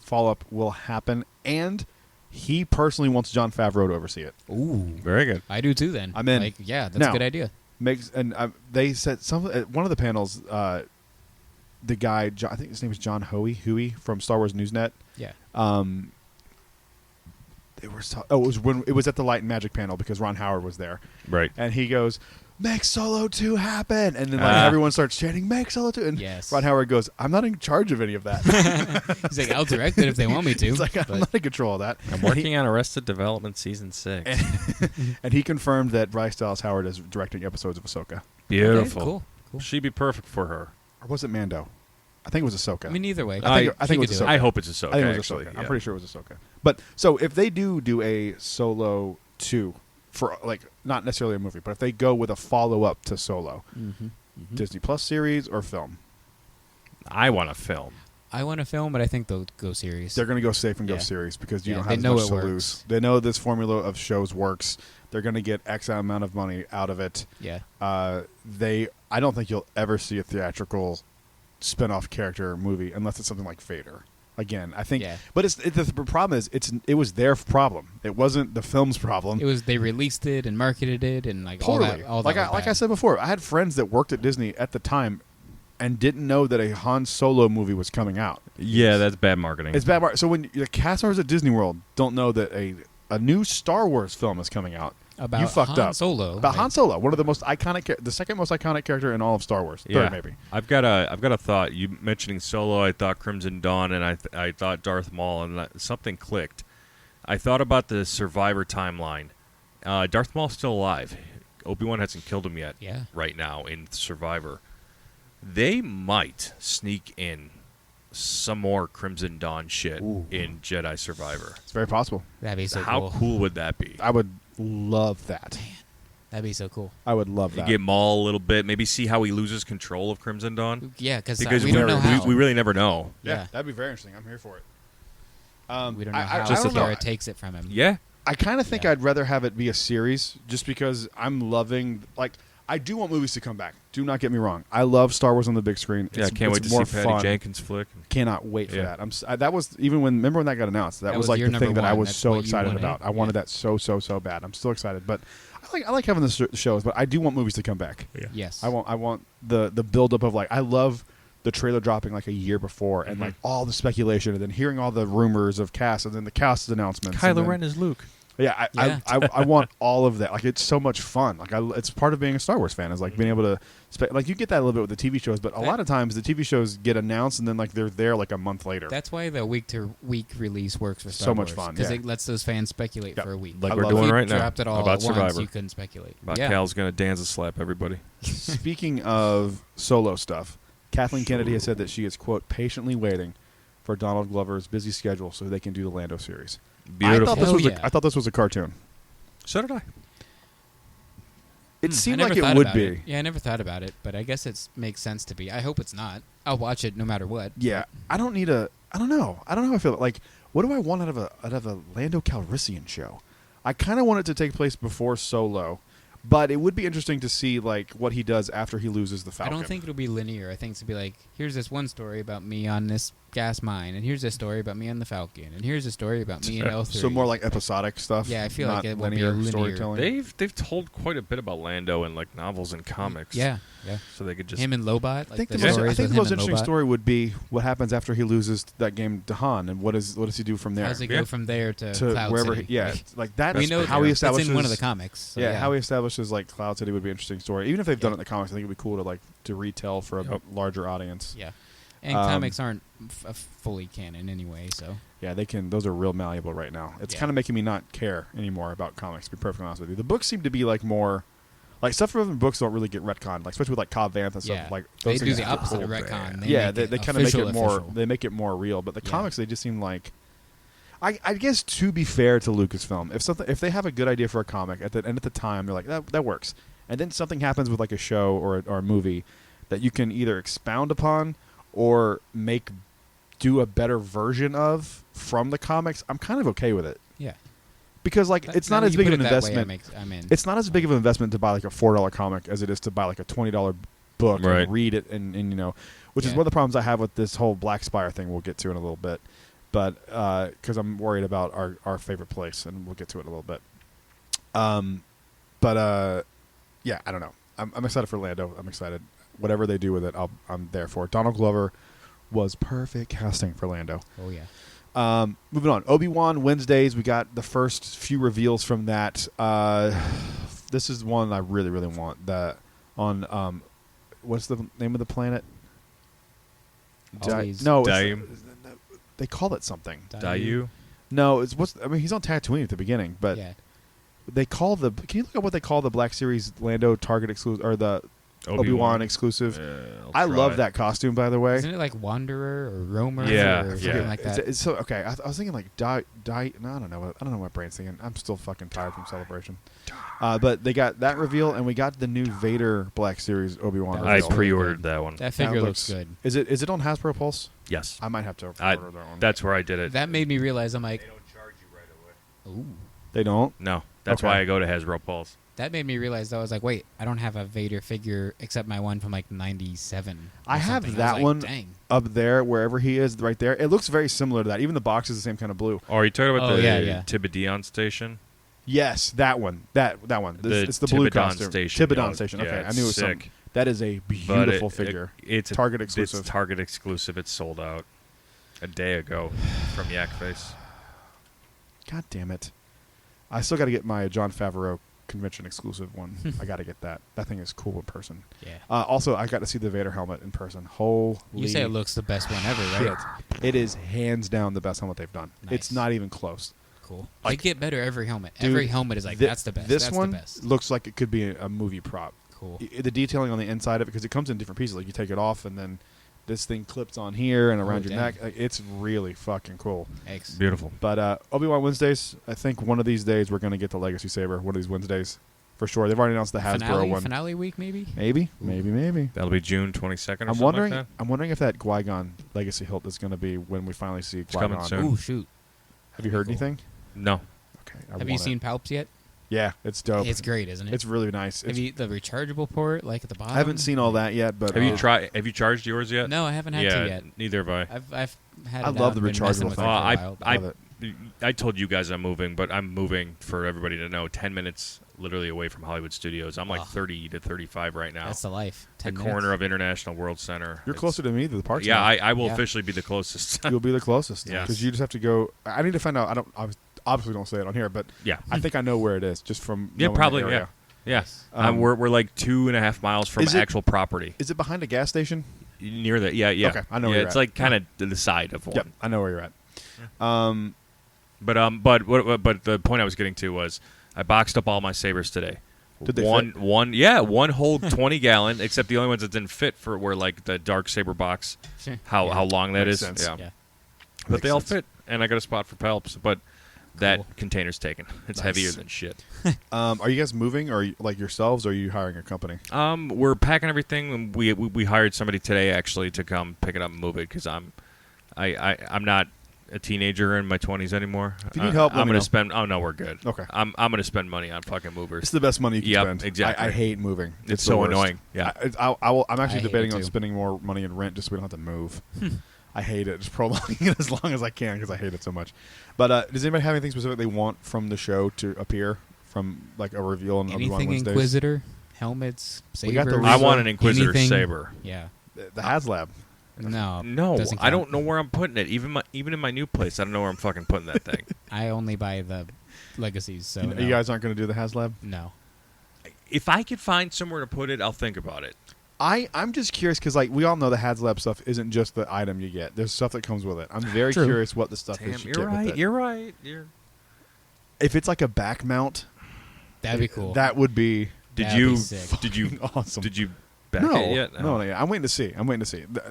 follow-up will happen, and he personally wants Jon Favreau to oversee it. Ooh, Very good. I do too. Then I'm in. Like, yeah, that's Now, a good idea. They said at one of the panels. The guy, I think his name is John Huey from Star Wars Newsnet. Yeah. It was at the Light and Magic panel because Ron Howard was there, Right. and he goes, "Make Solo 2 happen!" And then everyone starts chanting, "Make Solo 2!" And Yes. Ron Howard goes, "I'm not in charge of any of that." He's like, I'll direct it if they want me to. He's like, "I'm but- not in control of that." I'm working on Arrested Development Season 6. And he confirmed that Bryce Dallas Howard is directing episodes of Ahsoka, Beautiful. Okay, cool. She'd be perfect for her. or was it Mando? I think it was Ahsoka. I mean, either way. I think she it was could do Ahsoka. I hope it's Ahsoka, I think it was actually. Ahsoka. Yeah. I'm pretty sure it was Ahsoka. But so if they do a Solo 2 for like not necessarily a movie, but if they go with a follow up to Solo, Disney Plus series or film, I want a film. I want to film, but I think they'll go series. they're going to go safe and go Yeah. series because you Yeah, don't they have as know much it to works. lose. They know this formula of shows works. They're going to get X amount of money out of it. Yeah. I don't think you'll ever see a theatrical spin-off character movie unless it's something like Vader. Again, I think, Yeah. but the problem is it was their problem. It wasn't the film's problem. It was they released it and marketed it and like Poorly. all that. Like I said before, I had friends that worked at Disney at the time and didn't know that a Han Solo movie was coming out. Yeah, that's bad marketing. It's bad. So when the cast members at Disney World don't know that a new Star Wars film is coming out, about you fucked Han up. Solo. About like, Han Solo, one of the most iconic, the second most iconic character in all of Star Wars. Yeah. Third, maybe. I've got a thought. You mentioning Solo, I thought Crimson Dawn, and I thought Darth Maul, and something clicked. I thought about the Survivor timeline. Darth Maul's still alive. Obi-Wan hasn't killed him yet. Yeah. Right now in Survivor, they might sneak in some more Crimson Dawn shit Ooh. in Jedi Survivor. It's very possible. That'd be so How cool would that be? I would love that. That'd be so cool. I would love You that. get Maul a little bit, maybe see how he loses control of Crimson Dawn. Yeah, because Because we don't know how. we really never know. Yeah. That'd be very interesting. I'm here for it. we don't know I how don't know. Sarah takes it from him. Yeah. I kind of think Yeah. I'd rather have it be a series just because I'm loving, like, I do want movies to come back. Do not get me wrong. I love Star Wars on the big screen. Yeah, I can't wait to more see Patty fun. Jenkins flick. Cannot wait for Yeah. that. That was even remember when that got announced. That was like your the number thing that I one. was That's so what you excited wanted. about. I wanted that so bad. I'm still excited, but I like having the shows. But I do want movies to come back. Yeah. Yes. I want the build up of like I love the trailer dropping like a year before and like all the speculation and then hearing all the rumors of cast and then the cast announcements. and Kylo then- Ren is Luke. Yeah, I want all of that. Like it's so much fun. Like it's part of being a Star Wars fan is like being able to like you get that a little bit with the TV shows, but a lot of times the TV shows get announced and then like they're there like a month later. That's why the week-to-week release works for Star So Wars. much fun, because yeah. it lets those fans speculate Yep. for a week. Like I we're love doing it. right now. Dropped it all about at once, Survivor. you couldn't speculate. About yeah. Cal's going to dance and slap everybody. Speaking of Solo stuff, Kathleen Kennedy has said that she is quote patiently waiting for Donald Glover's busy schedule so they can do the Lando series. Beautiful. I thought this was a cartoon. So did I. It I seemed never like it thought would about be. it. Yeah, I never thought about it, but I guess it makes sense to be. I hope it's not. I'll watch it no matter what. Yeah, I don't know. I don't know how I feel. Like, what do I want out of a Lando Calrissian show? I kind of want it to take place before Solo, but it would be interesting to see like what he does after he loses the I Falcon. don't think it'll be linear. I think it's to be like, here's this one story about me on this gas mine, and here's this story about me on the Falcon, and here's a story about me in L3. so more like episodic stuff. Yeah, I feel not like it won't be linear linear. storytelling. They've told quite a bit about Lando in like novels and comics. Yeah. So they could just Him and Lobot. Like I think the the most, stories I think with the most him and interesting Lobot. story would be what happens after he loses that game to Han, and what does he do from there? How does it Yeah. go from there to to Cloud wherever? City? Yeah, like that. we know how he it's establishes in one of the comics. So yeah, how he establishes like Cloud City would be an interesting story. Even if they've done it in the comics, I think it would be cool to retell for a Yep. larger audience. Yeah. And comics aren't fully canon anyway, so. Yeah, they can. Those are real malleable right now. It's kind of making me not care anymore about comics. To be perfectly honest with you, the books seem to be like more, like stuff from books don't really get retconned. Like especially with like Cobb Vanth and stuff. Like they those do things the get opposite pulled. of retcon. They kind of make it more. Official. They make it more real. But the comics, they just seem like. I guess to be fair to Lucasfilm, if they have a good idea for a comic at the time they're like that works, and then something happens with like a show or a movie that you can either expound upon or do a better version of from the comics, I'm kind of okay with it. Yeah. Because like it's not as big of an investment. I'm in. It's not as big of an investment to buy like a $4 comic as it is to buy like a $20 book and read it and you know, which is one of the problems I have with this whole Black Spire thing. We'll get to in a little bit. But because I'm worried about our favorite place, and we'll get to it in a little bit. Yeah, I don't know. I'm excited for Lando. I'm excited. Whatever they do with it, I'm there for. Donald Glover was perfect casting for Lando. Oh yeah. Moving on. Obi-Wan Wednesdays. We got the first few reveals from that. This is one I really, really want. That on what's the name of the planet? Daim. They call it something. Dayu? No, he's on Tatooine at the beginning, but they call can you look up what they call the Black Series Lando Target exclusive or the Obi-Wan exclusive? I love that costume, by the way. Isn't it like Wanderer or Roamer or something like that? It's so okay. I was thinking like No, I don't know. I don't know what brain's thinking. I'm still fucking tired from Celebration. But they got that reveal, and we got the new Vader Black Series Obi-Wan. I pre-ordered that one. That figure looks good. Is it on Hasbro Pulse? Yes. I might have to order that one. That's where I did it. That made me realize I'm like, they don't charge you right away. ooh. They don't? No. That's why I go to Hasbro Pulse. That made me realize that I was like, wait, I don't have a Vader figure except my one from like 97. I have that one up there, wherever he is, right there. It looks very similar to that. Even the box is the same kind of blue. Oh, are you talking about the Tibidion station? Yes, that one. That one. It's the blue costume. Station. Tibidion Station. Okay, I knew it was sick. something. That is a beautiful figure. It's Target exclusive. It's Target exclusive. It's sold out a day ago from Yak Face. God damn it! I still got to get my Jon Favreau convention exclusive one. I got to get that. That thing is cool in person. Yeah. Also, I got to see the Vader helmet in person. Holy! You say it looks the best one ever, right? Shit. It is hands down the best helmet they've done. Nice. It's not even close. Cool. Like, they get better every helmet. Dude, every helmet is like, that's the best. This that's one the best. looks like it could be a movie prop. Cool. The detailing on the inside of it, because it comes in different pieces. Like you take it off, and then this thing clips on here and around your neck. Like, it's really fucking cool. Thanks. Beautiful. But Obi-Wan Wednesdays, I think one of these days we're going to get the Legacy Saber. One of these Wednesdays. For sure. They've already announced the Hasbro one. Finale week, maybe? Maybe. That'll be June 22nd or something wondering, like that. I'm wondering if that Qui-Gon Legacy hilt is going to be when we finally see Qui-Gon. coming soon. Ooh, shoot. Have you heard anything? No. Okay. Have you seen Palps yet? Yeah, it's dope. It's great, isn't it? It's really nice. Have you the rechargeable port, like at the bottom? I haven't seen all that yet, but Have you tried? Have you charged yours yet? No, I haven't had to yet. Neither have I. I've had. I love the rechargeable thing. I told you guys I'm moving, but I'm moving for everybody to know. 10 minutes, literally away from Hollywood Studios. I'm like 30 to 35 right now. That's the life. The corner of International World Center. You're closer to me to the parks. Yeah, now. I will officially be the closest. You'll be the closest. Yeah, because you just have to go. I need to find out. I obviously don't say it on here, but yeah, I think I know where it is just from. Yeah, probably. The area. Yeah. We're like 2.5 miles from actual property. Is it behind a gas station? Near that. Yeah. Okay, I know. Where you're it's like kind of to the side of one. Yep, I know where you're at. Yeah. But the point I was getting to was I boxed up all my sabers today. Did they fit? One whole 20-gallon, except the only ones that didn't fit were like the dark saber box. Sure. How long that Makes is. sense. Yeah. But they all fit, and I got a spot for Palps, but that container's taken. It's Nice. heavier than shit. Are you guys moving, or like yourselves, or are you hiring a company? We're packing everything. And we hired somebody today actually to come pick it up and move it because I'm not a teenager in my 20s anymore. If you need help, I'm going to spend. Oh no, we're good. Okay. I'm going to spend money on fucking movers. It's the best money you can spend. Exactly. I hate moving. It's the so worst. annoying. Yeah. I'm actually I hate debating it on too. spending more money in rent just so we don't have to move. I hate it. Just prolonging it as long as I can because I hate it so much. But does anybody have anything specific they want from the show to appear from like a reveal on Obi-Wan Anything Wednesdays? Inquisitor, helmets, sabers. We got the I want an Inquisitor anything. saber. Yeah. The HasLab. No. doesn't I count. don't know where I'm putting it. Even in my new place, I don't know where I'm fucking putting that thing. I only buy the legacies, so You guys aren't going to do the HasLab? no. If I could find somewhere to put it, I'll think about it. I'm just curious because like we all know the HasLab stuff isn't just the item you get. There's stuff that comes with it. I'm very True. curious what the stuff is you You're get with right. it. You're right. If it's like a back mount, That'd be cool. That would be Did That'd you be sick. did you awesome. did you back no, it yet? no, I'm waiting to see.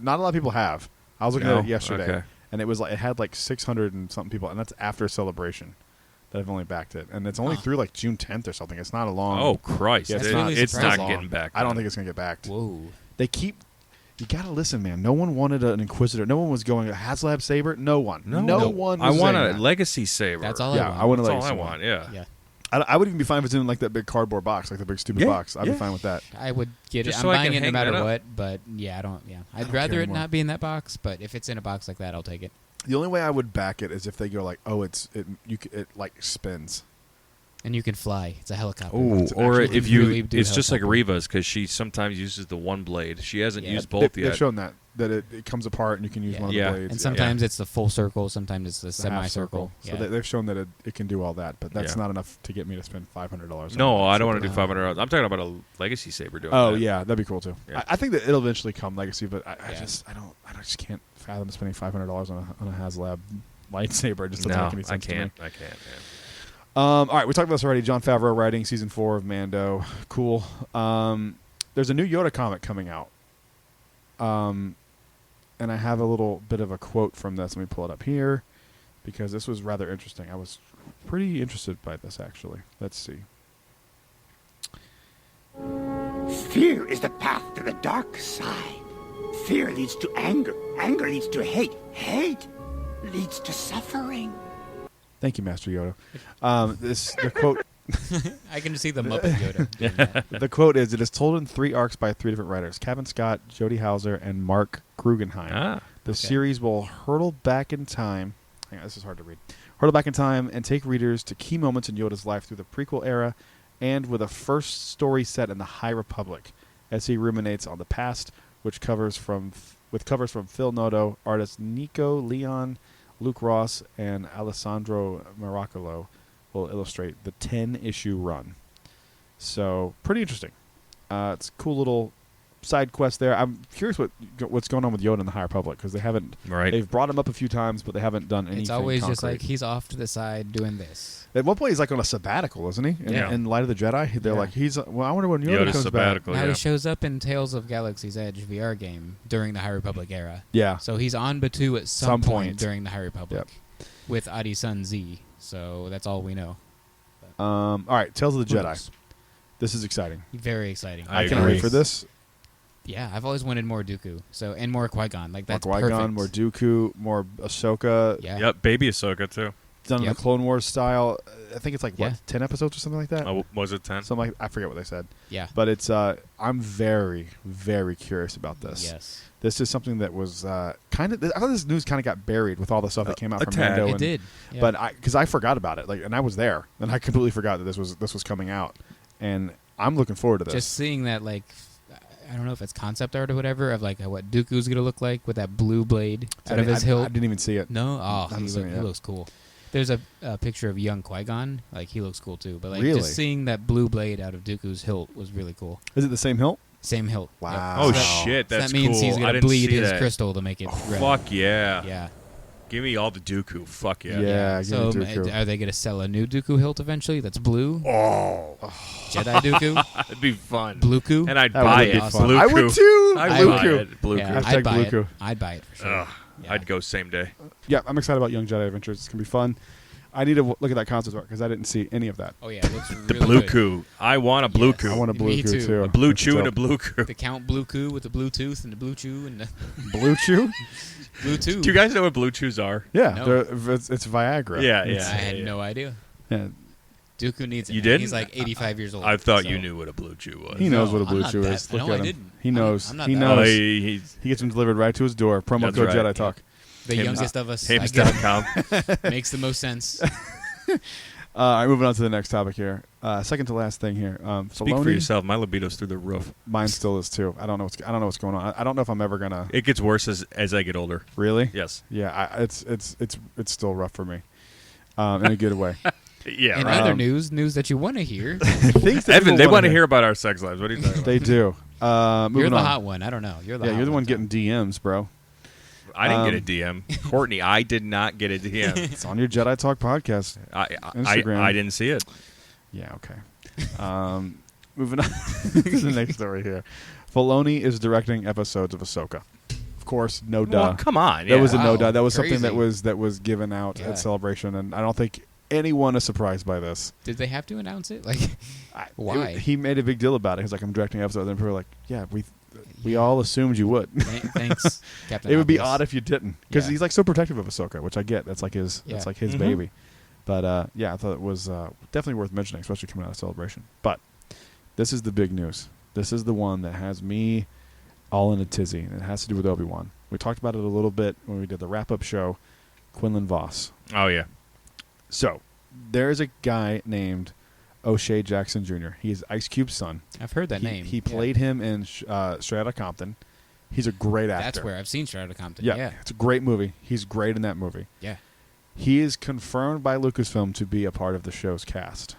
Not a lot of people have. I was looking at it yesterday, Okay. and it had like 600 and something people, and that's after Celebration that have only backed it, and it's only through like June 10th or something. It's not a long. Oh Christ! Yeah, That's It- really it's not surprising. getting back. I don't think it's gonna get backed. Whoa. They keep. You gotta listen, man. No one wanted an Inquisitor. No one was going a HasLab Saber. No one. No one. I Was want saying a that. legacy saber. That's all Yeah, I I want want. a That's all legacy I one. want. Yeah. Yeah. I would even be fine if it's in like that big cardboard box, like the big stupid Yeah, box. I'd yeah. be fine with that. I would get Just it. so I'm I buying can it no hang that matter up. what, but yeah, I don't don't I'd rather care it anymore. not be in that box, but if it's in a box like that, I'll take it. The only way I would back it is if they go like, oh, it like spins. And you can fly. It's a helicopter. Ooh, It's or actually if you, really do it's just like helicopter. Riva's because she sometimes uses the one blade. She hasn't Yeah. used both They've yet. shown that it comes apart and you can use Yeah. one of Yeah. the blades. And sometimes it's the full circle, sometimes it's the the half semicircle. So Yeah. they've shown that it can do all that, but that's Yeah. not enough to get me to spend $500. No, I don't want to do No. $500. I'm talking about a legacy saber doing Oh that. yeah, that'd be cool too. Yeah. I think that it'll eventually come Legacy, but I Yeah. just can't fathom spending $500 on a HasLab lightsaber. It just doesn't No, make any I sense to me. can't. I can't. Man. All right, we talked about this already. Jon Favreau writing season 4 of Mando. Cool. There's a new Yoda comic coming out. And I have a little bit of a quote from this. Let me pull it up here because this was rather interesting. I was pretty interested by this, actually. Let's see. Fear is the path to the dark side. Fear leads to anger. Anger leads to hate. Hate leads to suffering. Thank you, Master Yoda. The quote. I can see the Muppet Yoda. doing that. The quote is, "It is told in 3 arcs by 3 different writers: Kevin Scott, Jodie Hauser, and Mark Guggenheim. The series will hurtle back in time. Hang on, this is hard to read. Hurtle back in time and take readers to key moments in Yoda's life through the prequel era, and with a first story set in the High Republic, as he ruminates on the past, with covers from Phil Noto, artists Nico Leon, Luke Ross, and Alessandro Miracolo will illustrate the 10-issue run." So, pretty interesting. It's a cool little side quest there. I'm curious what's going on with Yoda in the High Republic because they haven't. Right. They've brought him up a few times, but they haven't done anything. It's always just concrete. like he's off to the side doing this. At one point he's like on a sabbatical, isn't he? Yeah. In Light of the Jedi, they're Yeah. like I wonder when Yoda Yoda's comes sabbatical. Now Yeah. he shows up in Tales of Galaxy's Edge VR game during the High Republic era. back. Yeah. So he's on Batuu at Some some point. point during the High Republic with Adi Sun Z. So that's all we know. All right. Tales of the Who Jedi. knows? This is exciting. Very exciting. I I can't agree. wait for this. Yeah, I've always wanted more Dooku. So and more Qui-Gon. Like that's More Qui-Gon, perfect. more Dooku, more Ahsoka. Yeah. Yep. Baby Ahsoka too. Done in Yep. the Clone Wars style. I think it's like Yeah. 10 episodes or something like that. Oh, was it 10? Something like I forget what they said. Yeah. But it's I'm very, very curious about this. Yes. This is something that was kind of. I thought this news kind of got buried with all the stuff that came out a from tad. Mando. It and, did. Yeah. But because I forgot about it, and I was there, and I completely forgot that this was coming out, and I'm looking forward to this. just seeing that, like, I don't know if it's concept art or whatever of like what Dooku's gonna look like with that blue blade out of his hilt. I didn't even see it. No, I haven't seen it he yet. looks cool. There's a picture of young Qui-Gon. Like he looks cool too. But like Really? just seeing that blue blade out of Dooku's hilt was really cool. Is it the same hilt? Same hilt. Wow. Yep. Oh So that- shit, so that's that means cool. he's I gonna didn't bleed see his that. crystal to make it red. Fuck yeah. Yeah. Give me all the Dooku. Fuck yeah. Yeah. give So me Dooku. are they gonna sell a new Dooku hilt eventually? That's blue. Oh, Jedi Dooku. that'd be fun. Blueku. And I'd That buy would be it. fun. Bluku. I would too. I'd I'd buy buy it. Bluku. Yeah, Hashtag I'd buy Bluku. it. I'd buy it for sure. Ugh, Yeah. I'd go same day. Yeah, I'm excited about Young Jedi Adventures. It's gonna be fun. I need to look at that concept art because I didn't see any of that. Oh yeah, it looks The really good. Bluku. I want a Bluku. Yes. I want a blue Me Chew too. too. A blue That's chew and a dope. Bluku. The Count Bluku with the blue tooth and the blue chew and the Blue Chew. blue tooth. Do you guys know what blue chews are? Yeah, No. it's Viagra. Yeah, It's- I had no idea. yeah. Dooku needs it. You man. didn't? He's like 85 years old. I thought so- you knew what a blue chew was. He knows No, what a I'm blue not chew that- is. no, Look I at him. didn't. He I'm- knows. I'm not He that knows. old. He gets them delivered right to his door. Promo That's code right. Jedi Talk. The Hims- youngest of us. I get Hims.com. it. Makes the most sense. All right, moving on to the next topic here. Second to last thing here. Speak for Filoni, yourself. My libido's through the roof. Mine still is too. I don't know what's going on. I don't know if I'm ever gonna. It gets worse as I get older. Really? Yes. Yeah. It's still rough for me. In a good way. Yeah, In right. other news that you want to hear, Things that Evan, people they wanna want to hear about our sex lives. What are you talking about? They do. Moving You're the on. hot one. I don't know. You're the hot You're the one Tom. getting DMs, bro. I didn't get a DM. Courtney, I did not get a DM. It's on your Jedi Talk podcast. Instagram. I didn't see it. Yeah, okay. Moving on to the next story here. Filoni is directing episodes of Ahsoka. Of course, no duh. Well, come on. That was a no Wow, duh. That was something crazy. that was given out Yeah. at Celebration, and I don't think anyone is surprised by this. Did they have to announce it? Like, why? He made a big deal about it. He's like, I'm directing episodes, and people were like, yeah, we all assumed you would. Thanks, Captain. It would be Obvious. odd if you didn't, because Yeah. he's like so protective of Ahsoka, which I get. That's like his Mhm. baby. But yeah, I thought it was definitely worth mentioning, especially coming out of Celebration. But this is the big news. This is the one that has me all in a tizzy, and it has to do with Obi-Wan. We talked about it a little bit when we did the wrap-up show, Quinlan Vos. Oh, yeah. So there is a guy named O'Shea Jackson Jr. He's Ice Cube's son. I've heard that name. He Yeah. played him in Straight Outta Compton. He's a great actor. That's where I've seen Straight Outta Compton. Yeah, Yeah. it's a great movie. He's great in that movie. Yeah. He is confirmed by Lucasfilm to be a part of the show's cast.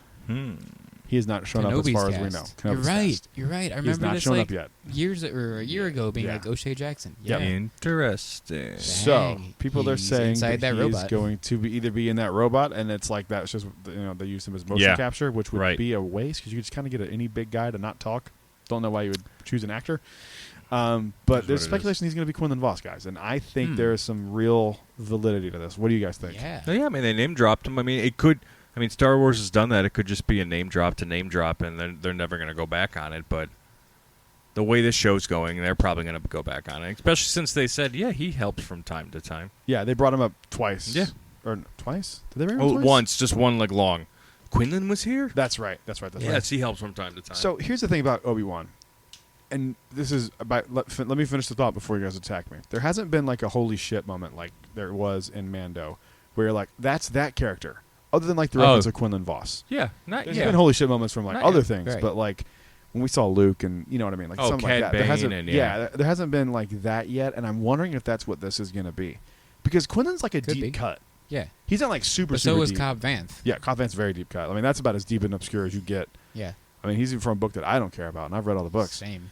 He has not shown up as Kenobi's far as we cast. know. You're Kenobi's right. cast. You're right. I He's remember not this shown like up yet. years or a year ago being Yeah. like O'Shea Jackson. Yeah. Yeah. Interesting. So Dang, people are he's saying inside that he is robot. going to be either be in that robot, and it's like that's just they use him as motion Yeah. capture, which would Right. be a waste because you could just kind of get any big guy to not talk. Don't know why you would choose an actor. But what there's it speculation he's going to be Quinlan Vos, guys, and I think Hmm. there is some real validity to this. What do you guys think? Yeah. Yeah, I mean, they name dropped him. I mean, it could. I mean, Star Wars has done that. It could just be a name drop to name drop, and they're never going to go back on it. But the way this show's going, they're probably going to go back on it, especially since they said, yeah, he helps from time to time. Yeah, they brought him up twice. Yeah. Or twice? Did they bring him Oh, twice? once, just one like long. Quinlan was here. That's right. That's right. Yes, he helps from time to time. So here's the thing about Obi-Wan. And this is about let me finish the thought before you guys attack me. There hasn't been like a holy shit moment like there was in Mando where you're like, that's that character. Other than like the reference of Quinlan Vos. yeah, not There's yeah. been holy shit moments from like Not other yet. things, Right. but like when we saw Luke and you know what I mean, like something like Cad that. There Bane hasn't, and, there hasn't been like that yet, and I'm wondering if that's what this is gonna be, because Quinlan's like a Could deep be. cut. Yeah. He's not like super. But so super was deep. Cobb Vanth. Yeah, Cobb Vanth's very deep cut. I mean, that's about as deep and obscure as you get. Yeah. I mean, he's even from a book that I don't care about, and I've read all the books. Same.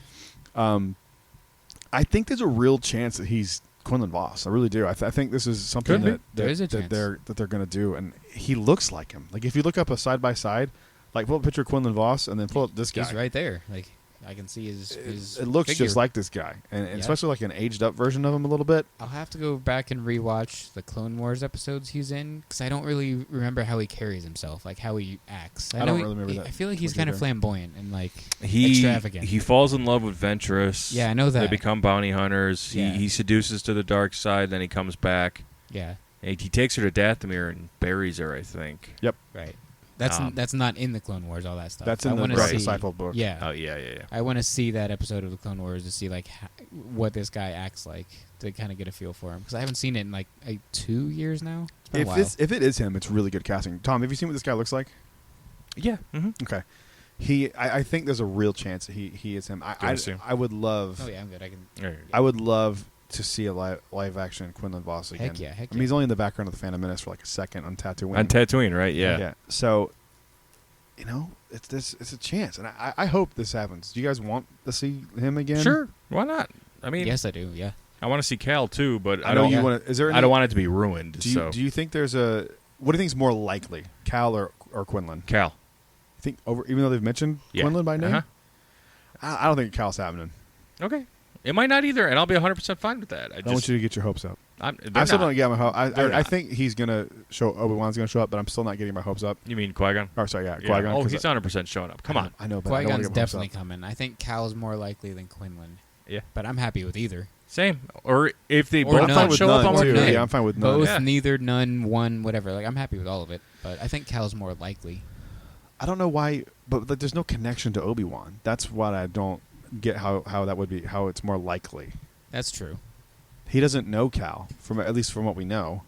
I think there's a real chance that he's Quinlan Vos. I really do. I think this is something Could be. that There is a chance. they're going to do, and he looks like him. Like if you look up a side by side, like pull up a picture of Quinlan Vos and then pull up this guy. He's right there. Like I can see his It looks figure. just like this guy, and Yeah. especially like an aged up version of him a little bit. I'll have to go back and rewatch the Clone Wars episodes he's in because I don't really remember how he carries himself, like how he acts. I know don't he- really remember that I feel like he's much kind of either. flamboyant and like he extravagant. he falls in love with Ventress. Yeah, I know that. They become bounty hunters. Yeah. He seduces to the dark side. Then he comes back. Yeah, He takes her to Dathomir and buries her, I think. Yep, right. Um, That's not in the Clone Wars. All that stuff. that's I in the wanna Right. see, disciple book. Yeah, Oh yeah, yeah, yeah. I want to see that episode of the Clone Wars to see like what this guy acts like to kind of get a feel for him because I haven't seen it in like 2 years now. It's been a while. If it is him, it's really good casting. Tom, have you seen what this guy looks like? Yeah. Mm-hmm. Okay, I think there's a real chance that he is him. Gotta see him. I would love. Oh yeah, I'm good. I can. I would love to see a live action Quinlan Vos again. Heck yeah, heck I mean, yeah. he's only in the background of the Phantom Menace for like a second on Tatooine. On Tatooine, right? Yeah. So, you know, it's a chance, and I hope this happens. Do you guys want to see him again? Sure. Why not? I mean, Yes, I do. Yeah. I want to see Cal too, but I know you yeah. want to. Is there? Any, I don't want it to be ruined. Do you, so do you think there's a? What do you think is more likely, Cal or Quinlan? Cal. You think even though they've mentioned Yeah. Quinlan by name, Uh-huh. I don't think Cal's happening. Okay. It might not either, and I'll be 100% fine with that. I don't want you to get your hopes up. I'm, I still not. don't get my hope. They're I not. think he's gonna show. Obi-Wan's gonna show up, but I'm still not getting my hopes up. You mean Qui-Gon? Or sorry, yeah, Yeah. Qui-Gon. Oh, 'cause he's 100% showing up. Come on. I know, but I don't wanna Qui-Gon's get my hopes definitely up. coming. I think Cal's more likely than Quinlan, Yeah. but I'm happy with either. Same. Or if they Or both none. don't I'm fine with show up, none I'm too. okay. Yeah, I'm fine with none. Both, Yeah. neither, none, one, whatever. Like I'm happy with all of it, but I think Cal's more likely. I don't know why, but like, there's no connection to Obi-Wan. That's what I don't get. How that would be. How it's more likely. That's true. He doesn't know Cal, at least from what we know.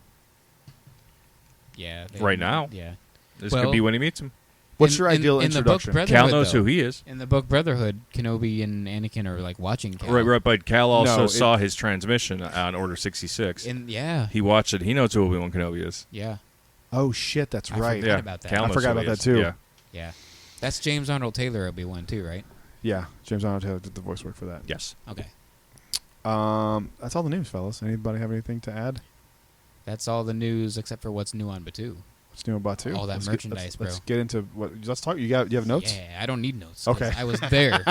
Yeah. Right now. Yeah. This Well, could be when he meets him. What's your ideal in introduction? The book Brotherhood, Cal knows though, who he is. In the book Brotherhood, Kenobi and Anakin are like watching Cal. Right, but Cal also No, saw his transmission on Order 66. Yeah. He watched it. He knows who Obi-Wan Kenobi is. Yeah. Oh shit, that's I right. forgot about that. Cal I knows forgot who about he that is. too. Yeah. Yeah. That's James Arnold Taylor Obi-Wan too, right? Yeah, James Arnold Taylor did the voice work for that. Yes. Okay. That's all the news, fellas. Anybody have anything to add? That's all the news except for what's new on Batu. What's new about two? All that Let's merchandise, let's bro. get into what. Let's talk. You have notes? Yeah, I don't need notes. 'cause Okay. I was there.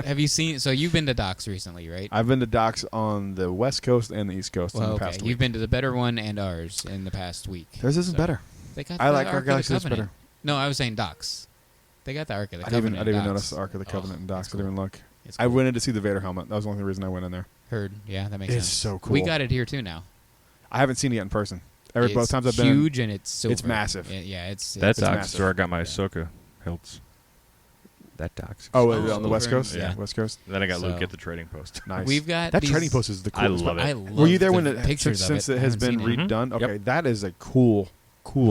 Have you seen? So you've been to Docks recently, right? I've been to docks on the West Coast and the East Coast in Well, the okay. past week. You've been to the better one and ours in the past week. Theirs isn't So better. They got I the like Ark our of the Galaxy is Covenant. better. No, I was saying Docks. They got the Ark of the I Covenant. didn't even in notice Docks. the Ark of the Covenant and Oh, docks. that's I didn't even cool. look. It's I cool. went in to see the Vader helmet. That was the only reason I went in there. Heard. Yeah, that makes It's sense. so cool. We got it here too now. I haven't seen it yet in person. It's Both times I've been. huge and it's silver. It's massive. Yeah, it's That docks massive. is where I got my Yeah. Ahsoka hilts. That docks. Oh, Oh, on the West over in- Coast. yeah. West Coast. Then I got Luke So- at the trading post. Nice. We've got that these- trading post is the I coolest. love part. it. I love Were you there the when it pictures since of it I has haven't been seen it. redone? Okay, Yep. that is a cool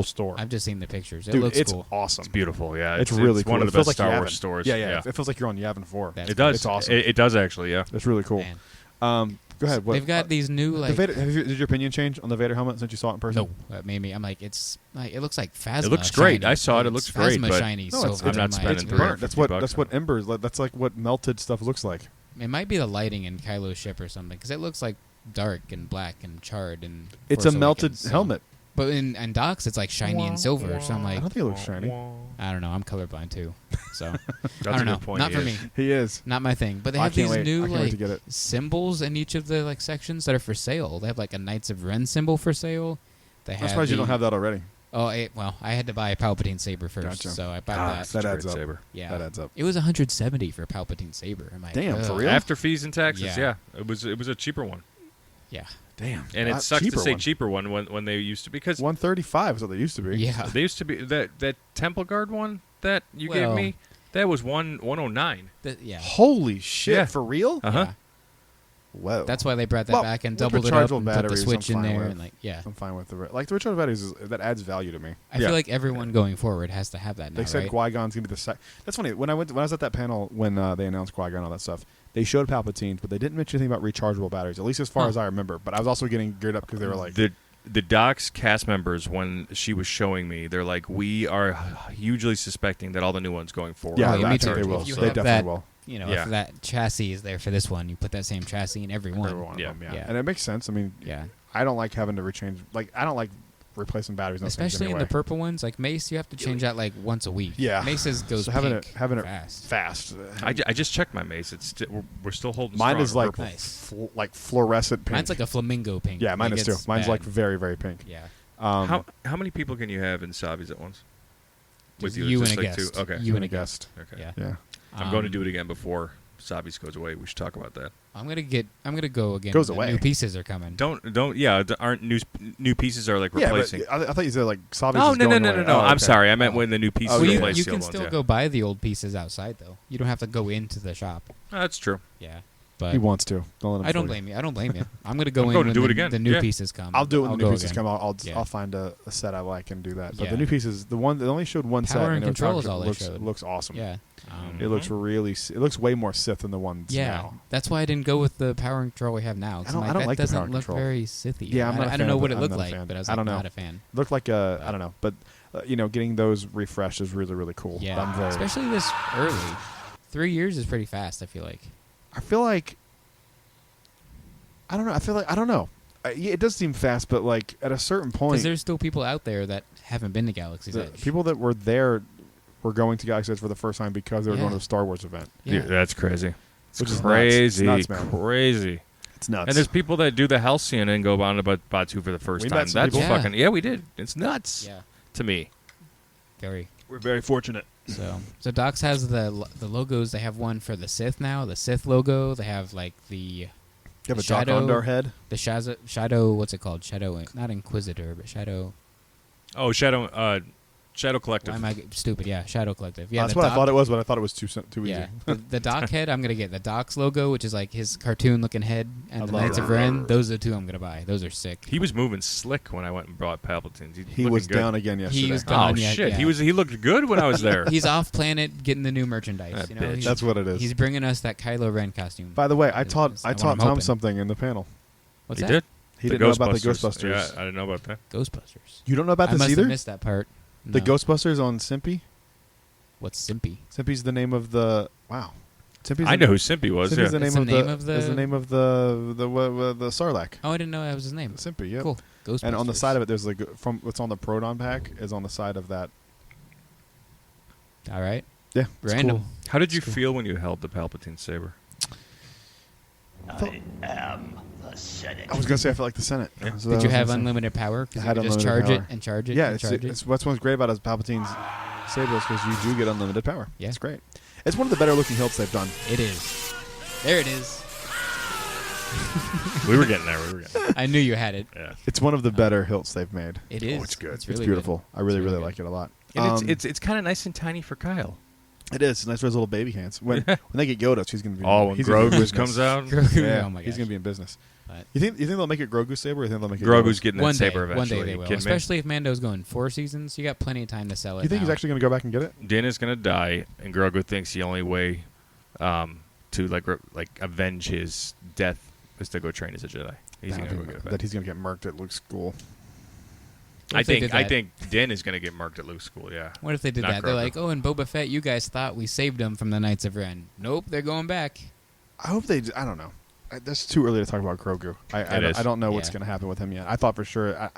store. I've just seen the pictures. It Dude, looks it's cool. awesome. It's beautiful. Yeah, It's really cool. one of It the feels best like Star Yavin. Wars stores. Yeah. It feels like you're on Yavin 4. That's It does. It's awesome. It does actually. Yeah. It's really cool. Man. Go ahead. What, They've got these new the like. Vader, did your opinion change on the Vader helmet since you saw it in person? No, that made me. I'm like, it's like it looks like Phasma. It looks great. shiny. I saw it. It It's looks great, Phasma but- shiny. No, silver. it's I'm not I'm spending It's like, $350 burnt. That's what bucks. embers. That's like what melted stuff looks like. It might be the lighting in Kylo's ship or something because it looks like dark and black and charred and. It's Force a melted Awakens, so- helmet. But in Docks, it's like shiny and silver. So I'm I like, don't think it looks shiny. I don't know. I'm colorblind too, so That's I a don't know. good point. Not he for is. me. He is. Not my thing. But they I have can't these wait. new I can't wait like to get it. symbols in each of the like sections that are for sale. They have like a Knights of Ren symbol for sale. They I'm have surprised you don't the- have that already. Oh, well, I had to buy a Palpatine saber first, Gotcha. so I bought Ah, that. that such a adds great up. saber. Yeah, That adds up. It was 170 for a Palpatine saber. I'm like, Damn, for ugh. real? After fees and taxes, Yeah. yeah, it was a cheaper one, Yeah, Damn. and it Not sucks to cheaper say one. cheaper one when they used to because 135 is what they used to be. yeah. they used to be that Temple Guard one that you Well- gave me that was 109. Yeah. Holy shit! Yeah. For real? Uh huh. Yeah. Whoa. That's why they brought that Well, back and with doubled it up rechargeable and put the batteries, switch I'm in fine there with. and like, yeah. I'm fine with the rechargeable batteries. That adds value to me. I feel like everyone going forward has to have that now, They said right? Qui-Gon's gonna be the That's funny. When I was at that panel when they announced Qui-Gon and all that stuff, they showed Palpatine, but they didn't mention anything about rechargeable batteries. At least as far Huh. as I remember. But I was also getting geared up because they were like, the Doc's cast members when she was showing me, they're like, we are hugely suspecting that all the new ones going forward. yeah, Oh, yeah, I me think too. they will. If you They have definitely that- will. You know, Yeah. if that chassis is there for this one, you put that same chassis in every one. Every one of Yeah. them, yeah. Yeah. And it makes sense. I mean, Yeah. I don't like having to rechange. Like, I don't like replacing batteries. In those things Especially in anyway. the purple ones, like Mace, you have to change that like once a week. Yeah. Mace's goes So having pink it fast. fast. I just checked my mace. It's we're still holding. Mine strong is like purple. Nice. like fluorescent pink. Mine's like a flamingo pink. yeah, mine Like, is too. it's Mine's bad. like very very pink. Yeah. How many people can you have in Savi's at once? Just With you Just and a like guest. two? Okay. You and a guest. Okay. Yeah. Yeah. I'm going to do it again before Savi's goes away. We should talk about that. I'm gonna go again. Goes The away. New pieces are coming. Don't. Yeah, aren't new pieces are like Yeah, replacing. but I thought you said like Savi's Oh is no going no away. no! Oh, I'm okay. sorry. I meant when the new pieces Oh, Well, yeah. replace you the can old still ones. go buy the old pieces outside though. You don't have to go into the shop. Oh, that's true. Yeah. But He wants to. Don't let him. I don't fool you. blame you. I don't blame you. I'm gonna go I'm in going to when do it the, again. the new Yeah. pieces come. I'll do it when the go new pieces again. come out. Yeah. I'll find a set I like and do that. But Yeah. the new pieces, the one they only showed one set. Power and it was Control is talking- all they showed. looks awesome. Yeah. It looks really. It looks way more Sith than the ones Yeah, now. that's why I didn't go with the power and control we have now. 'cause I don't- I'm I don't that like the doesn't power and look control. very Sithy. Yeah, I'm not a I fan don't know of what it. it I'm looked not a like, fan. but I was I like, don't know. not a fan. Looked like I don't know, but getting those refreshed is really really cool. Yeah, I'm very. especially this early. 3 years is pretty fast. I feel like. I feel like. I don't know. I don't know. Yeah, it does seem fast, but like at a certain point, Because there's still people out there that haven't been to Galaxy's the Edge. people that were there were going to Galaxy Edge for the first time because they were going Yeah. to the Star Wars event. Yeah. Dude, that's crazy. Which is nuts. crazy, It's nuts, man. crazy. It's nuts. And there's people that do the Halcyon and go on to Batu for the first We time. met some That's people. Yeah. fucking yeah, we did. It's nuts Yeah, to me. very. we're very fortunate. So Docs has the logos. They have one for the Sith now. The Sith logo. They have like the You have a Shadow- Doc Ondar head. the Shadow. What's it called? Shadow. Not Inquisitor, but Shadow. Oh, Shadow Collective. Why am I stupid? Yeah, Shadow Collective. Yeah, That's the what I Doc- thought it was, but I thought it was too easy. Yeah, the Doc head. I'm gonna get the Doc's logo, which is like his cartoon-looking head, and I the love Knights it. of Ren. Those are the two I'm gonna buy. Those are sick. He was moving slick when I went and brought Palpatine. He was down again yesterday. He was Oh gone. Yeah, shit! yeah. He looked good when I was there. He's off planet getting the new merchandise. That You know, bitch. That's what it is. He's bringing us that Kylo Ren costume. By the way, I Is- taught is I what taught I'm Tom hoping. something in the panel. What's he that? did. He The didn't know about the Ghostbusters. Yeah, I didn't know about that. Ghostbusters. You don't know about I this must either? have missed that part. The No. Ghostbusters on Simpy. What's Simpy? Simpy's the name of the. Wow. Simpy's I know who Simpy was. Simpy's Yeah. the It's name the of name of the- is the name of the Sarlacc. Oh, I didn't know that was his name. Simpy, yep. Cool. Ghostbusters. And on the side of it, there's like from what's on the Proton pack is on the side of that. All right. Yeah, it's Random. cool. How did you feel when you held the Palpatine saber? I am the Senate. I was gonna say I felt like the Senate. Yeah. So Did that you was have gonna say. unlimited power? I Because had you could just unlimited charge power. it and charge it Yeah, and it's charge it. what's one's great about his Palpatine's saber because you do get unlimited power. Yeah. It's great. It's one of the better looking hilts they've done. It is. There it is. We were getting there. I knew you had it. Yeah. It's one of the better hilts they've made. It is. it's good. It's It's really beautiful. good. I really, It's really good. like it a lot. And it's kind of nice and tiny for Kyle. It is. It's nice for his little baby hands. When they get Yoda, she's gonna be. Oh, when he's gonna be in Grogu business. comes out, Grogu. Yeah, Oh my he's gosh. gonna be in business. But You think they'll make it Grogu saber, or you think they'll make it Grogu's Yoda's? getting one that day, saber one eventually. day they You will. kidding me? Especially if Mando's going 4 seasons, you got plenty of time to sell it. You think he's now. actually gonna go back and get it? Din is gonna die, and Grogu thinks the only way to like avenge his death is to go train as a Jedi. He's gonna go get it back. That he's gonna get murked at Luke's school. What if they did I that? think Din is gonna get marked at Luke's school. Yeah. What if they did Not that? They're Grogu. like, oh, and Boba Fett, you guys thought we saved him from the Knights of Ren. Nope, they're going back. I hope they. I don't know. That's too early to talk about Grogu. It I don't know what's Yeah. gonna happen with him yet. I thought for sure. I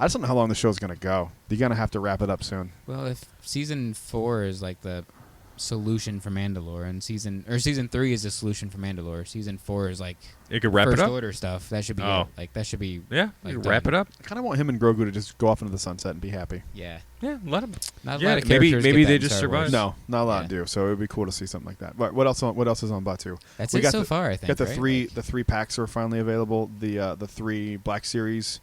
just don't know how long the show's gonna go. You're gonna have to wrap it up soon. Well, if season 4 is like the solution for Mandalore, and season 3 is the solution for Mandalore, season 4 is like You could wrap it First up. Order stuff. That should be Oh. it. Like that should be Yeah. Like You could wrap done. it up. I kind of want him and Grogu to just go off into the sunset and be happy. yeah. Yeah. Let him. Not a Yeah, lot of maybe- characters maybe get they that in just Star Wars. survive. No, not a lot Yeah. do. So it would be cool to see something like that. What else? What else is on Batu? That's We it got so the- far. I think. Got the right? three. Like, The 3 packs are finally available. The 3 Black Series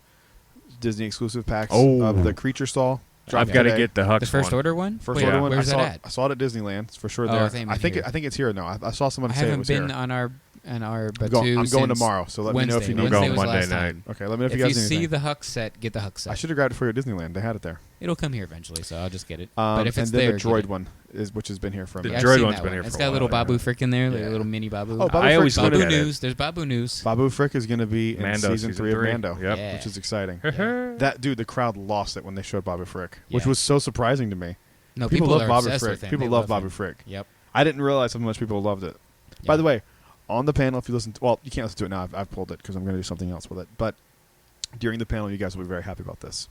Disney exclusive packs Oh. of the Creature Stall. I've got to today. get the Hux the First one. Order one. First Wait, Order one. Where's I that at? saw it at Disneyland. It's for sure Oh, there. I think it might be here. I think it's here. No, I saw someone I say it haven't was been here. on our I'm Batu going since tomorrow. So let me know if you Wednesday. need. I'm going Wednesday was Monday last night. time. Okay, let me know if If you you guys see anything. the Hux set, get the Hux set. I should have grabbed it for you at Disneyland. They had it there. It'll come here eventually, so I'll just get it. But if it's and then there, the get droid it. one which has been here for a The minute. I've droid seen one's that been one. here It's for a got a little while, Babu yeah. Frick in there, like Yeah. a little mini Babu. Oh, Babu I always Frick's look Babu at news. There's Babu news. Babu Frick is going to be in Mando, season 3 of Mando, Yep. Yeah. which is exciting. Yeah. That dude, the crowd lost it when they showed Babu Frick, which Yeah. was so surprising to me. No, people love are Babu obsessed Frick. with him. People They love him. Babu Frick. Yep. I didn't realize how much people loved it. By Yeah. the way, on the panel, if you listen to, well, you can't listen to it now. I've pulled it because I'm going to do something else with it. But during the panel, you guys will be very happy about this.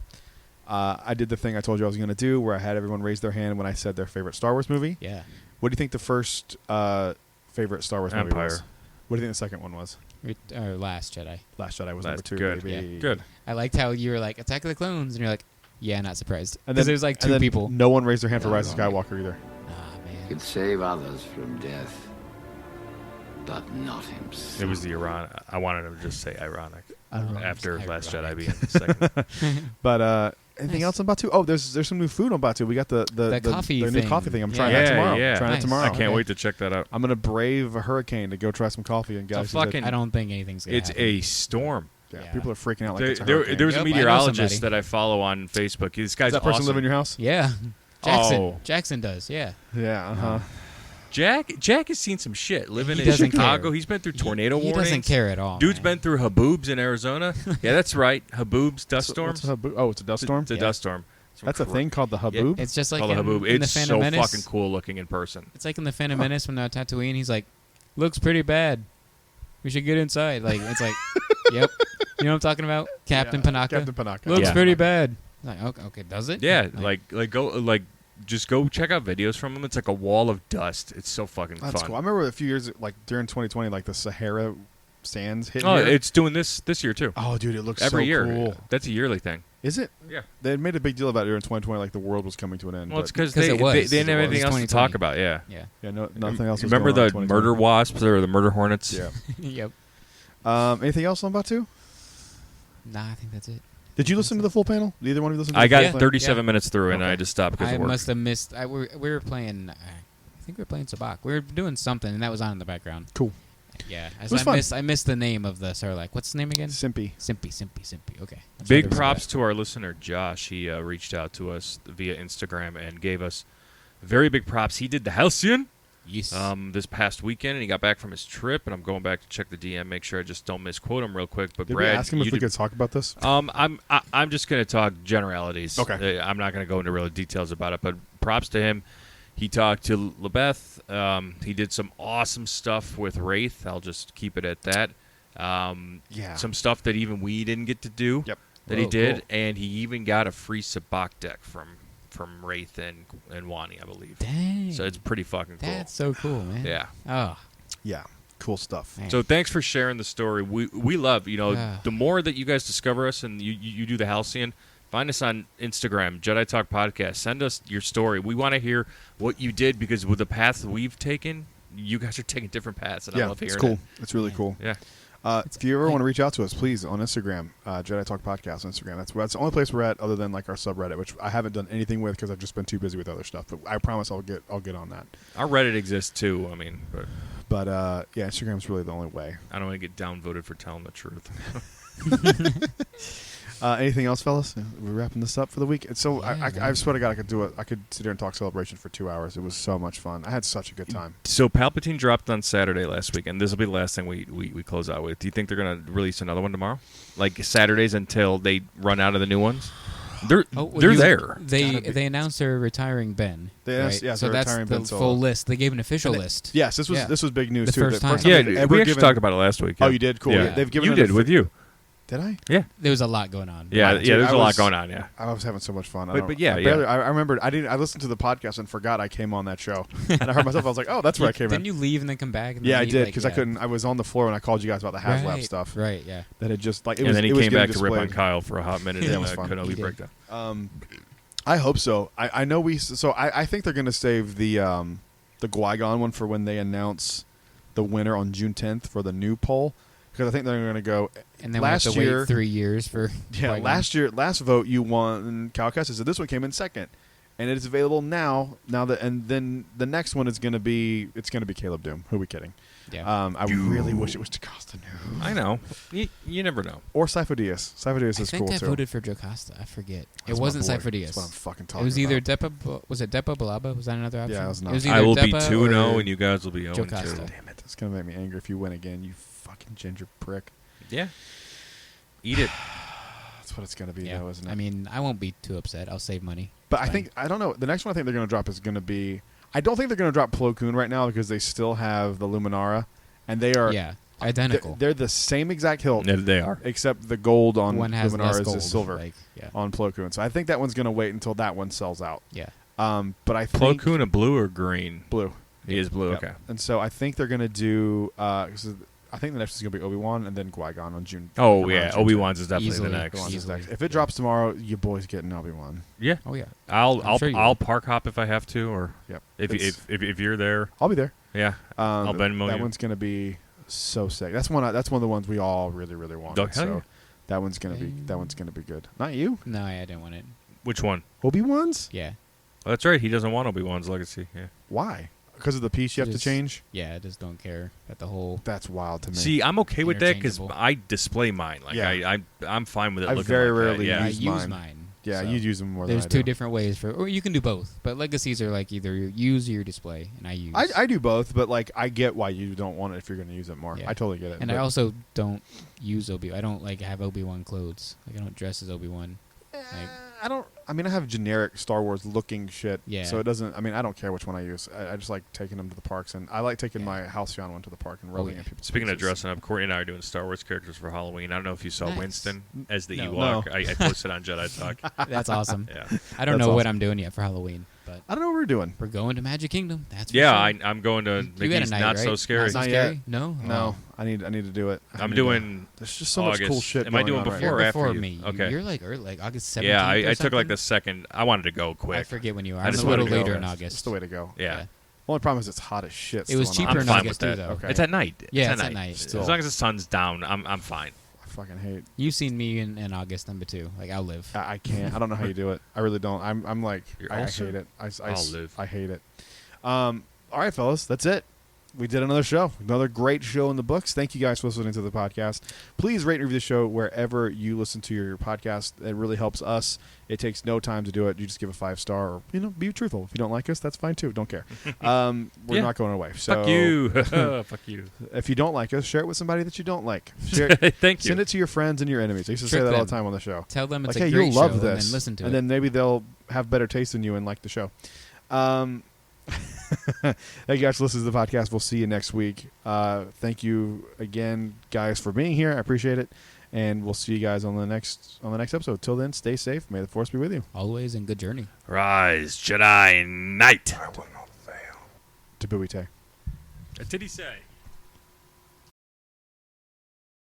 I did the thing I told you I was going to do where I had everyone raise their hand when I said their favorite Star Wars movie. Yeah. What do you think the first favorite Star Wars movie Empire. was? What do you think the second one was? Or Last Jedi. Last Jedi was That's number 2. good. Baby. Yeah. Good. I liked how you were like Attack of the Clones, and you're like, yeah, not surprised. And Because then there's like and 2 then people. No one raised their hand for No, Rise of no. Skywalker either. Ah man. Could save others from death, but not himself. It was the ironic. I wanted him to just say ironic after Last Jedi Ironic. being the second. But anything Nice. else on Batu? Oh, there's some new food on Batu. We got the coffee the new thing. coffee thing. I'm Yeah. trying that Yeah, tomorrow. yeah. Trying Nice. it tomorrow. I can't Okay. wait to check that out. I'm gonna brave a hurricane to go try some coffee in It's a Galaxy's fucking- I don't think anything's gonna It's happen. a storm. Yeah, Yeah. people are freaking out like There, it's a there hurricane. was a Yep, I know meteorologist somebody. that I follow on Facebook. This guy's Does that person awesome. live in your house? Yeah. Jackson. Oh. Jackson does. Yeah. Yeah. Uh-huh. Jack has seen some shit. Living He in doesn't Chicago, care. he's been through tornado He warnings. doesn't care at all. Dude's man. been through haboobs in Arizona. Yeah, that's right. Haboobs, dust storms. What's a haboob? Oh, it's a dust storm. It's a Yeah. dust storm. That's a thing called the haboob. It's just like Called a in, haboob. in the It's Phantom so Menace. fucking cool looking in person. It's like in the Phantom Menace when they're on Tatooine. He's like, looks pretty bad. We should get inside. Like it's like, yep. You know what I'm talking about? Captain Yeah, Panaka. Captain Panaka. Looks Yeah. pretty bad. Like okay, does it? Yeah, just go check out videos from him. It's like a wall of dust. It's so fucking That's fun. cool. I remember a few years like during 2020, like the Sahara sands hit. Oh, here. it's doing this year too. Oh, dude, it looks Every so year. cool. That's a yearly thing. Is it? Yeah. They had made a big deal about it during 2020, like the world was coming to an end. Well, it's but- because 'Cause they it was. didn't have It anything was else to talk 2020. about. Yeah. Yeah. yeah, nothing else. Was Remember going the on in murder 2020. wasps or the murder hornets? Yeah. Yep. Anything else on Batu? Nah, I think that's it. Did you listen to the full panel? Neither one of you listened to I the got full panel? 37 minutes through and Okay. I just stopped because I of work. must have missed. We were playing. I think we were playing Sabak. We were doing something, and that was on in the background. Cool. Yeah. It was fun. I missed the name of the Sarlacc. What's his name again? Simpy. Simpy. Okay. I tried Big to remember props that. to our listener Josh. He reached out to us via Instagram and gave us very big props. He did the Halcyon Yes. this past weekend, and he got back from his trip. And I'm going back to check the DM, make sure I just don't misquote him real quick. But Did Brad, we ask him you if we did- could talk about this? I'm just going to talk generalities. Okay. I'm not going to go into real details about it. But props to him. He talked to Lebeth. He did some awesome stuff with Wraith. I'll just keep it at that. Yeah. Some stuff that even we didn't get to do. Yep. That he Whoa, did, cool. and he even got a free Sabak deck from Wraith and Wani, I believe. Dang. So it's pretty fucking cool. That's so cool, man. Yeah. Oh, Yeah. Cool stuff. man. So thanks for sharing the story. We love, Yeah. the more that you guys discover us and you do the Halcyon, find us on Instagram, Jedi Talk Podcast. Send us your story. We want to hear what you did because with the path we've taken, you guys are taking different paths, and I Yeah, love hearing it's cool. it. It's really cool. Yeah. If you ever want to reach out to us, please, on Instagram, Jedi Talk Podcast on Instagram. That's the only place we're at other than like our subreddit, which I haven't done anything with because I've just been too busy with other stuff. But I promise I'll get on that. Our Reddit exists too, but Yeah, Instagram's really the only way. I don't want to get downvoted for telling the truth. Anything else, fellas? We're wrapping this up for the week. And so Yeah, I man. swear to God, I could sit here and talk Celebration for 2 hours. It was so much fun. I had such a good time. So Palpatine dropped on Saturday last week, and this will be the last thing we close out with. Do you think they're going to release another one tomorrow? Like Saturdays until they run out of the new ones? They're there. They announced they're retiring Ben. They announced- right? yeah, so they're that's retiring the Ben Solo. full list. They gave an official And they- list. Yes, this was Yeah. this was big news The too. first time. Yeah, they've we ever actually given- talked about it last week. Oh, yeah. you did? Cool. Yeah. They've given you it did a- with you. Did I? Yeah. There was a lot going on. Yeah, Dude, there's I a lot was- going on, yeah. I was having so much fun. But yeah, I remembered. I listened to the podcast and forgot I came on that show, and I heard myself. I was like, "Oh, that's where I came Didn't in." you leave and then come back? And Yeah, then I leave? did Like, because I yeah. couldn't. I was on the floor when I called you guys about the HasLab Right, stuff. Right. Yeah. That had just like it And was. then he it was came getting back to rip on displayed. Kyle for a hot minute Yeah, it in was the fun. Kenobi He did. breakdown. I hope so. I know we. So I think they're going to save the Qui-Gon one for when they announce the winner on June 10th for the new poll, because I think they're going to go. And then we have last to year, wait 3 years for. yeah, Qui-Gon. last vote you won. Cal Kestis said this one came in second, and it is available now. And then the next one is going to be Caleb Doom. Who are we kidding? Yeah. I really wish it was Jocasta Nu I know. You never know. or Sifo Dyas. Sifo Dyas I is think cool I too. voted for Jocasta. I forget. That's It my wasn't boy. Sifo Dyas. That's what I'm fucking It talking was either about. Depa. Was it Depa Balaba? Was that another option? Yeah, it was not. It was I either will be Depa 2-0, or- and you guys will be 0-2. Jocasta. Damn it! It's gonna make me angry if you win again. You fucking ginger prick. Yeah. Eat it. That's what it's gonna be, Yeah. though, isn't it? I mean, I won't be too upset. I'll save money. but I fine. think I don't know. The next one I think they're gonna drop is gonna be. I don't think they're gonna drop Plo Koon right now because they still have the Luminara, and they are Yeah, identical. They're the same exact hilt, Yeah, they are. except the gold on One has Luminara less is gold. the silver Like, yeah. on Plo Koon. So I think that one's gonna wait until that one sells out. Yeah. But I Plo think Koon a blue or green? blue. He is blue, Yep. okay. And so I think they're gonna do. I think the next is gonna be Obi-Wan and then Qui-Gon on June. Oh, around yeah. June Obi-Wan's is definitely Easily. the Obi-Wan's next. is Easily. next. If it drops tomorrow, you boys getting Obi-Wan. Yeah. Oh yeah. I'll sure you I'll will. park hop if I have to, or Yep. if It's- if you're there, I'll be there. yeah. I'll Venmo That you. one's gonna be so sick. That's one of the ones we all really really want. Oh, hell So yeah. that one's gonna be good. Not you, No, I didn't want it. Which one? Obi-Wan's. Yeah. Oh, that's right. He doesn't want Obi-Wan's legacy. Yeah. Why? Because of the piece you have to Just- change. Yeah, I just don't care about the whole. That's wild to me. See, I'm okay with that because Interchangeable. I display mine. Like Yeah. I'm fine with it. I looking very like that. rarely Yeah. I use use mine. mine. yeah, so you use them more There's than I two do. different ways for, or you can do both. But legacies are like either you use or you display, and I use. I do both, but like I get why you don't want it if you're going to use it more. Yeah. I totally get it. And but- I also don't use I don't like have Obi-Wan clothes. Like I don't dress as Obi-Wan. Like, I don't. I mean, I have generic Star Wars looking shit. Yeah. So it doesn't. I mean, I don't care which one I use. I just like taking them to the parks, and I like taking my Halcyon one to the park and rolling yeah. in people's Speaking of faces. dressing up, Courtney and I are doing Star Wars characters for Halloween. I don't know if you saw Nice. Winston as the No. Ewok. No. I posted on Jedi Talk. that's awesome. Yeah. I don't That's know what awesome. I'm doing yet for Halloween, but I don't know what we're doing. we're going to Magic Kingdom. That's for Yeah, sure. I'm going to You got a Mickey's night, Not right? So Scary. Not so Not scary? yet. No. No, Oh. I need to do it. I I'm need to- doing. There's just so much cool August. shit. Am I going doing on right before now. You're or after before you? me. Okay. You're like like August 17th. Yeah, or I took like something? the second. I wanted to go quick. I forget when you are. I I'm just a little wanted to go. later in That's August. the way to go. Yeah. Only problem is it's hot as shit. It was still in cheaper I'm in August. fine August with too, that. though. Okay. It's at night. Yeah, it's it's at night. Still. As long as the sun's down, I'm fine. I fucking hate. You've seen me in August number 2. Like I'll live. I can't. I don't know how you do it. I really don't. I'm like. You're I also- hate it. I'll live. I hate it. All right, fellas. That's it. We did another show. Another great show in the books. Thank you guys for listening to the podcast. Please rate and review the show wherever you listen to your podcast. It really helps us. It takes no time to do it. You just give a 5-star or, be truthful. If you don't like us, that's fine too. Don't care. We're Yeah. not going away. So Fuck you. Fuck you. if you don't like us, share it with somebody that you don't like. Share, Thank you. send it to your friends and your enemies. I used to say Trick that all them. the time on the show. Tell them it's Like, a hey, great you'll love show, this. and then listen to and it. then maybe they'll have better taste than you and like the show. Thank you guys for listening to the podcast. We'll see you next week. Thank you again, guys, for being here. I appreciate it. And we'll see you guys on the next episode. Till then, stay safe. May the Force be with you. Always, and good journey. Rise, Jedi Knight. To Bowie Tay. What did he say?